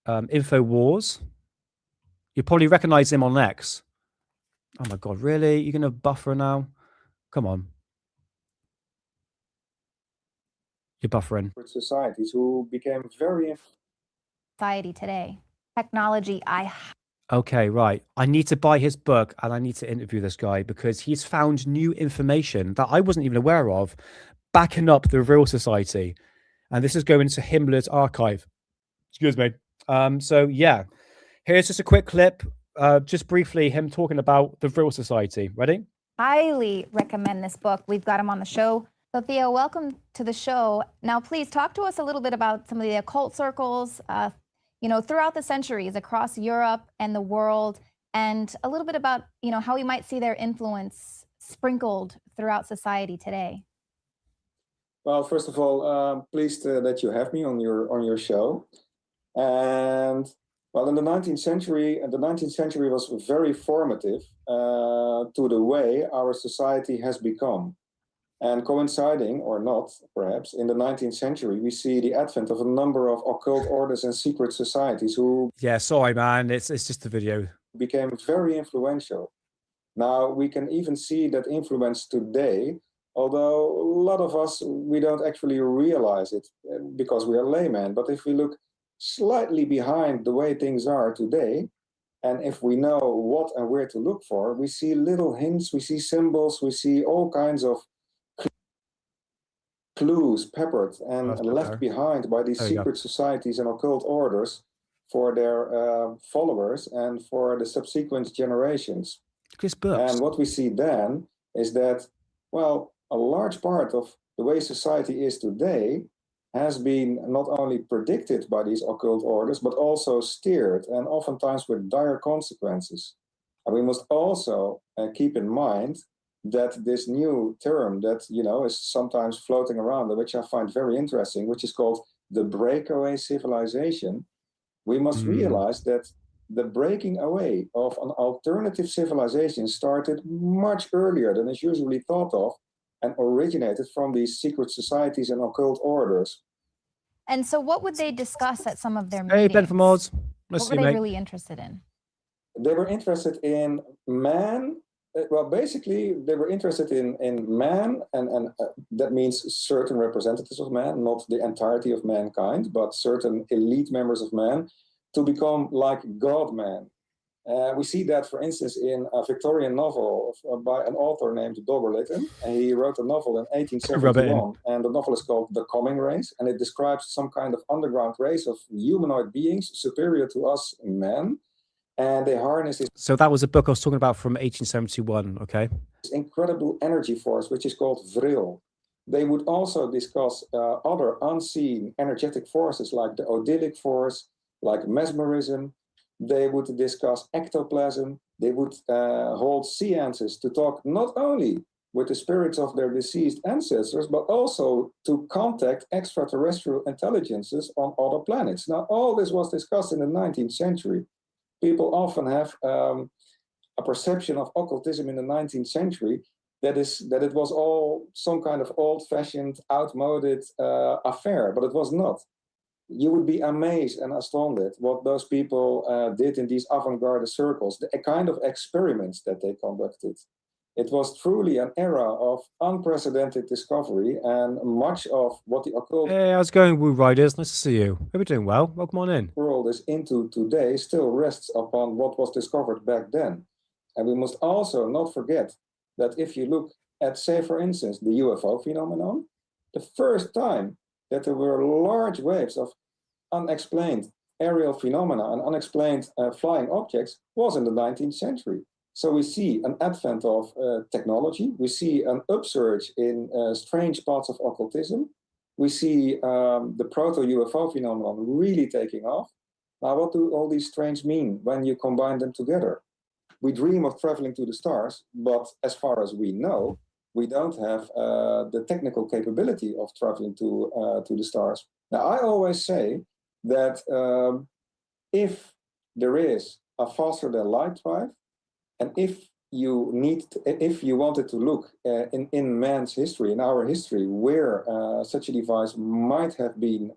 InfoWars. You probably recognize him on X. Oh my God, really? You're going to buffer now? Come on. You're buffering. Societies who became very society today. Technology, Okay, right. I need to buy his book and I need to interview this guy because he's found new information that I wasn't even aware of, backing up the Vril Society. And this is going to Himmler's archive. Excuse me. So yeah, here's just a quick clip, just briefly, him talking about the Vril Society. Ready? highly recommend this book. We've got him on the show. So Theo, welcome to the show. Now, please talk to us a little bit about some of the occult circles, throughout the centuries across Europe and the world, and a little bit about, how we might see their influence sprinkled throughout society today. well. First of all, pleased that you have me on your show. And well, in the 19th century, was very formative to the way our society has become. And coinciding or not, perhaps, in the 19th century, we see the advent of a number of occult orders and secret societies who sorry, man. It's just a video. Became very influential. Now, we can even see that influence today, although a lot of us, we don't actually realize it because we are laymen. But if we look slightly behind the way things are today, and if we know what and where to look for, we see little hints, we see symbols, we see all kinds of clues peppered and left behind by these secret societies and occult orders for their followers and for the subsequent generations. And what we see then is that, well, a large part of the way society is today has been not only predicted by these occult orders, but also steered, and oftentimes with dire consequences. And we must also keep in mind that this new term that, is sometimes floating around, which I find very interesting, which is called the breakaway civilization, we must realize that the breaking away of an alternative civilization started much earlier than is usually thought of and originated from these secret societies and occult orders. And so what would they discuss at some of their meetings? Hey, Ben from Oz. What were they really interested in? They were interested in man. Well, basically, they were interested in man, and that means certain representatives of man, not the entirety of mankind, but certain elite members of man, to become like God-man. We see that, for instance, in a Victorian novel by an author named Dogger Lytton. And he wrote a novel in 1871, and the novel is called The Coming Race, and it describes some kind of underground race of humanoid beings superior to us men. And they harness this. So that was a book I was talking about from 1871, okay? This incredible energy force, which is called Vril. They would also discuss other unseen energetic forces like the odyllic force, like mesmerism. They would discuss ectoplasm. They would hold seances to talk not only with the spirits of their deceased ancestors, but also to contact extraterrestrial intelligences on other planets. Now, all this was discussed in the 19th century. People often have a perception of occultism in the 19th century that it was all some kind of old-fashioned, outmoded affair, but it was not. You would be amazed and astounded what those people did in these avant-garde circles, the kind of experiments that they conducted. It was truly an era of unprecedented discovery, and much of what the occult... Hey, how's it going, Woo Riders? Nice to see you. Hope you're doing well. Welcome on in. ...world is into today still rests upon what was discovered back then. And we must also not forget that if you look at, say, for instance, the UFO phenomenon, the first time that there were large waves of unexplained aerial phenomena and unexplained flying objects was in the 19th century. So we see an advent of technology. We see an upsurge in strange parts of occultism. We see the proto-UFO phenomenon really taking off. Now, what do all these strange mean when you combine them together? We dream of traveling to the stars, but as far as we know, we don't have the technical capability of traveling to the stars. Now, I always say that if there is a faster than light drive, and if you wanted to look in man's history, in our history, where such a device might have been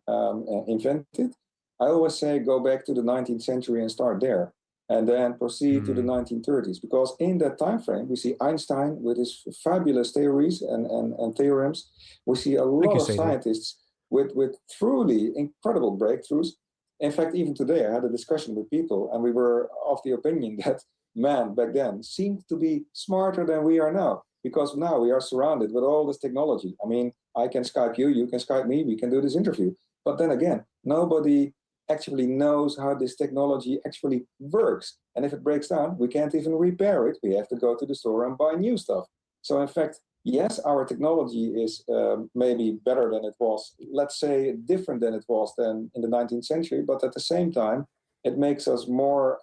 invented, I always say go back to the 19th century and start there, and then proceed to the 1930s, because in that time frame we see Einstein with his fabulous theories and theorems. We see a lot of scientists with truly incredible breakthroughs. In fact, even today I had a discussion with people, and we were of the opinion that man back then seemed to be smarter than we are now, because now we are surrounded with all this technology. I mean, I can Skype you, you can Skype me, we can do this interview. But then again, nobody actually knows how this technology actually works. And if it breaks down, we can't even repair it. We have to go to the store and buy new stuff. So in fact, yes, our technology is maybe better than it was, let's say different than it was then in the 19th century, but at the same time, it makes us more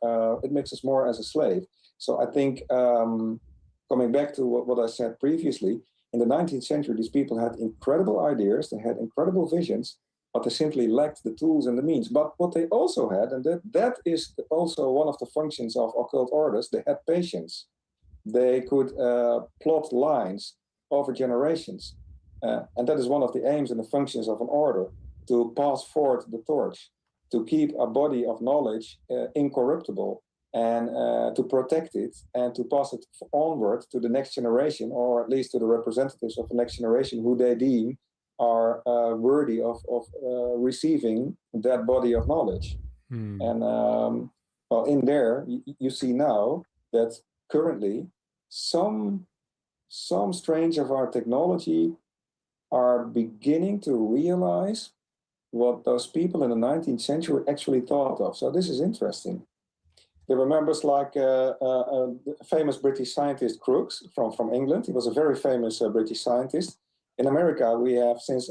as a slave. So I think coming back to what I said previously, in the 19th century, these people had incredible ideas, they had incredible visions, but they simply lacked the tools and the means. But what they also had, and that is also one of the functions of occult orders, they had patience. They could plot lines over generations. And that is one of the aims and the functions of an order, to pass forward the torch, to keep a body of knowledge incorruptible, and to protect it and to pass it onward to the next generation, or at least to the representatives of the next generation who they deem are worthy of receiving that body of knowledge. And well, in there, you see now that currently some strange of our technology are beginning to realize what those people in the 19th century actually thought of. So this is interesting. There were members like a famous British scientist, Crookes, from England. He was a very famous British scientist. In America, we have, since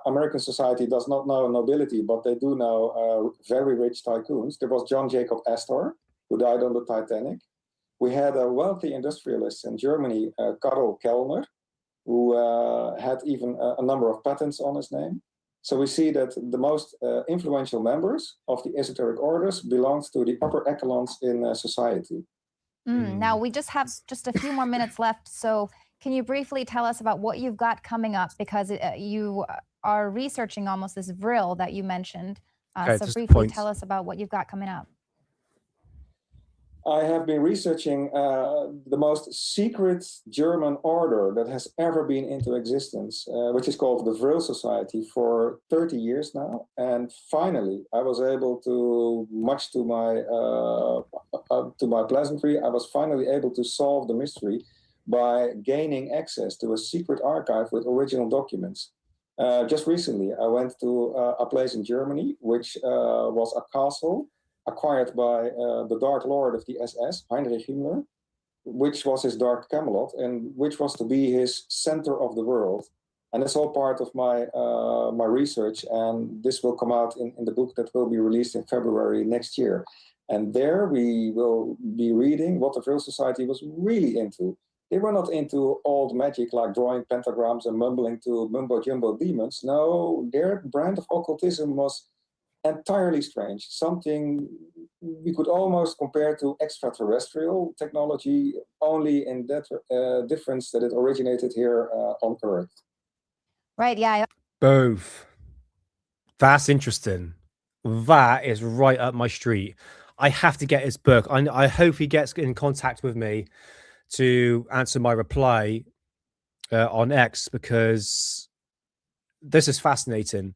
American society does not know nobility, but they do know very rich tycoons. There was John Jacob Astor, who died on the Titanic. We had a wealthy industrialist in Germany, Karl Kellner, who had even a number of patents on his name. So we see that the most influential members of the esoteric orders belonged to the upper echelons in society. Now, we just have a few more minutes left. So can you briefly tell us about what you've got coming up? Because you are researching almost this Vril that you mentioned. So briefly tell us about what you've got coming up. I have been researching the most secret German order that has ever been into existence, which is called the Vril Society, for 30 years now. And finally, I was able to, much to my pleasantry, I was finally able to solve the mystery by gaining access to a secret archive with original documents. Just recently, I went to a place in Germany, which was a castle acquired by the Dark Lord of the SS, Heinrich Himmler, which was his Dark Camelot, and which was to be his center of the world. And it's all part of my my research, and this will come out in the book that will be released in February next year. And there we will be reading what the Vril Society was really into. They were not into old magic like drawing pentagrams and mumbling to mumbo-jumbo demons. No, their brand of occultism was entirely strange, something we could almost compare to extraterrestrial technology, only in that difference that it originated here on Earth. Right, yeah. Both. That's interesting. That is right up my street. I have to get his book. I hope he gets in contact with me to answer my reply on X, because this is fascinating.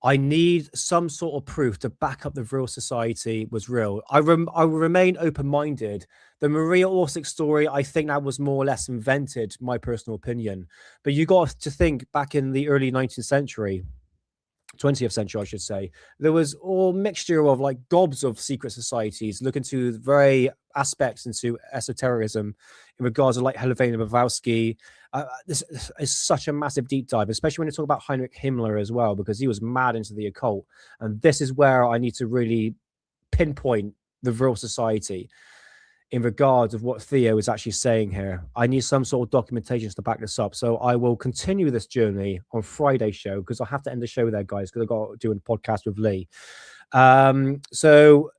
I need some sort of proof to back up the Vril Society was real. I will remain open-minded. The Maria Orsic story, I think that was more or less invented, my personal opinion. But you got to think, back in the early 19th century, 20th century, I should say, there was all mixture of like gobs of secret societies looking to very aspects into esotericism in regards to like Helena Blavatsky. This is such a massive deep dive, especially when you talk about Heinrich Himmler as well, because he was mad into the occult. And this is where I need to really pinpoint the Vril Society. in regards of what Theo is actually saying here. I need some sort of documentation to back this up. So I will continue this journey on Friday's show, because I have to end the show there, guys, because I've got to do a podcast with Lee. So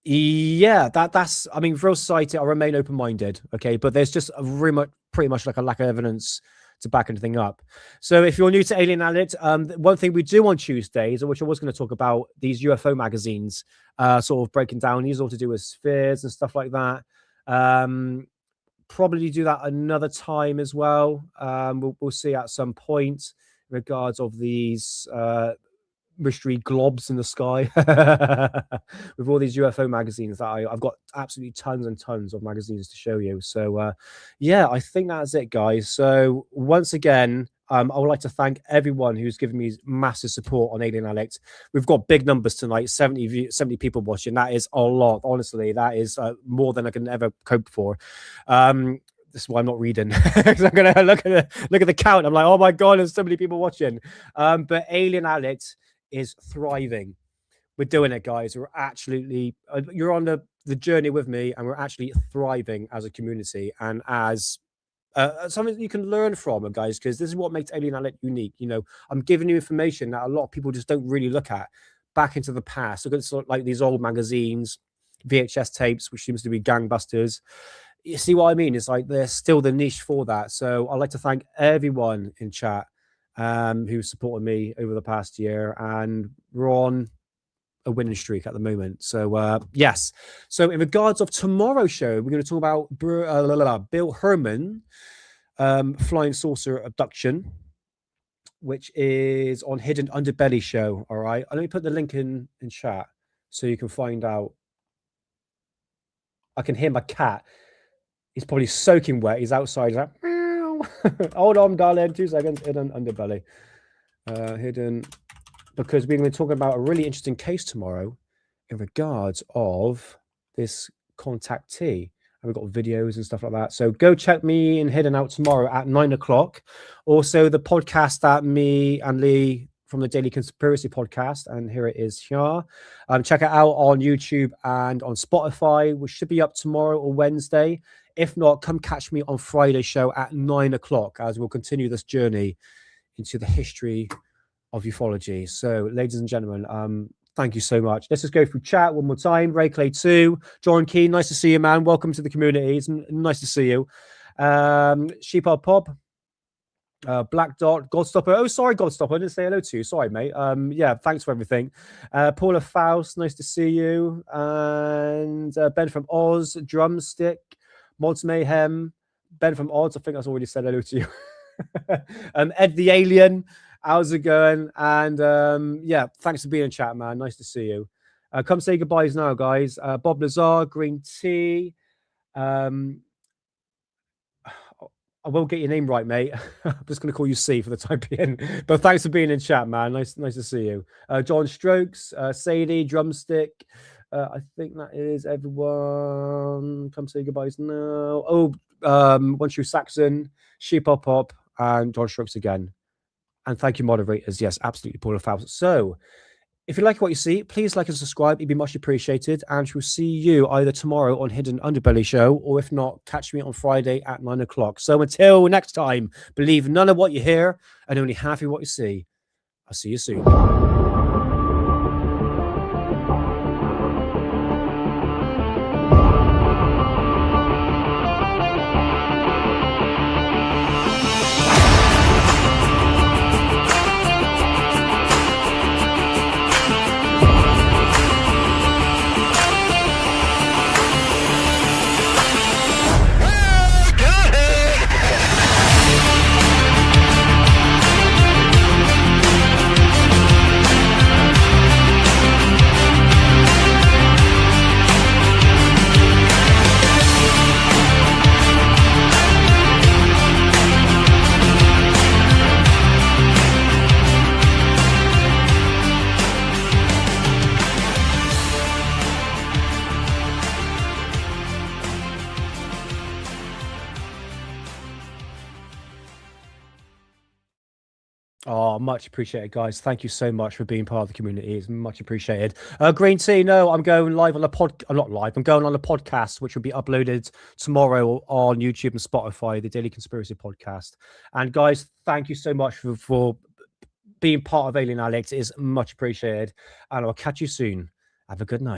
yeah, that's, I mean, Vril Society, I remain open-minded, okay, but there's just pretty much like a lack of evidence to back anything up. So if you're new to Alien Addict, one thing we do on Tuesdays, which I was going to talk about, these UFO magazines, sort of breaking down, these all to do with spheres and stuff like that. Probably do that another time as well. We'll see at some point in regards of these mystery globs in the sky with all these UFO magazines that I've got absolutely tons and tons of magazines to show you. So yeah, I think that's it, guys. So once again, I would like to thank everyone who's given me massive support on Alien Addict. We've got big numbers tonight, 70 people watching. That is a lot, honestly. That is more than I can ever cope for. This is why I'm not reading, because I'm gonna look at the count. I'm like, oh my god, there's so many people watching. But Alien Addict is thriving. We're doing it, guys. We're absolutely, you're on the journey with me, and we're actually thriving as a community and as something you can learn from, guys, because this is what makes Alien Addict unique. You know, I'm giving you information that a lot of people just don't really look at, back into the past. Look at sort of like these old magazines, VHS tapes, which seems to be gangbusters. You see what I mean? It's like there's still the niche for that. So I'd like to thank everyone in chat who supported me over the past year, and we're on a winning streak at the moment. So yes. So in regards of tomorrow's show, we're going to talk about Bill Herman flying saucer abduction, which is on Hidden Underbelly show. All right, let me put the link in chat so you can find out. I can hear my cat. He's probably soaking wet. He's outside. He's like, hold on, darling. 2 seconds. Hidden Underbelly. Hidden, because we're going to be talking about a really interesting case tomorrow in regards of this contactee. And we've got videos and stuff like that. So go check me in Hidden out tomorrow at 9 o'clock. Also, the podcast that me and Lee from the Daily Conspiracy podcast, and here it is here. Check it out on YouTube and on Spotify, which should be up tomorrow or Wednesday. If not, come catch me on Friday's show at 9 o'clock as we'll continue this journey into the history of ufology. So, ladies and gentlemen, thank you so much. Let's just go through chat one more time. Ray Clay 2, John Key, nice to see you, man. Welcome to the community. It's nice to see you. Sheepard Pop, Black Dot, Godstopper. Oh, sorry, Godstopper. I didn't say hello to you. Sorry, mate. Yeah, thanks for everything. Paula Faust, nice to see you. And Ben from Oz, Drumstick, Mods Mayhem, Ben from Odds. I think I've already said hello to you. Ed the Alien, how's it going? And yeah, thanks for being in chat, man. Nice to see you. Come say goodbyes now, guys. Bob Lazar, Green Tea. I will get your name right, mate. I'm just going to call you C for the time being. But thanks for being in chat, man. Nice to see you. John Strokes, Sadie, Drumstick. I think that is everyone. Come say goodbyes now. Oh, One Shoe Saxon, Sheep Pop, and John Strokes again. And thank you, moderators. Yes, absolutely, Paula Faust. So, if you like what you see, please like and subscribe. It'd be much appreciated. And we'll see you either tomorrow on Hidden Underbelly show, or if not, catch me on Friday at 9 o'clock. So until next time, believe none of what you hear and only half of what you see. I'll see you soon. Oh, much appreciated, guys. Thank you so much for being part of the community. It's much appreciated. Green Tea, no, I'm going live on a not live. I'm going on a podcast, which will be uploaded tomorrow on YouTube and Spotify, the Daily Conspiracy Podcast. And guys, thank you so much for being part of Alien Addict. It is much appreciated. And I'll catch you soon. Have a good night.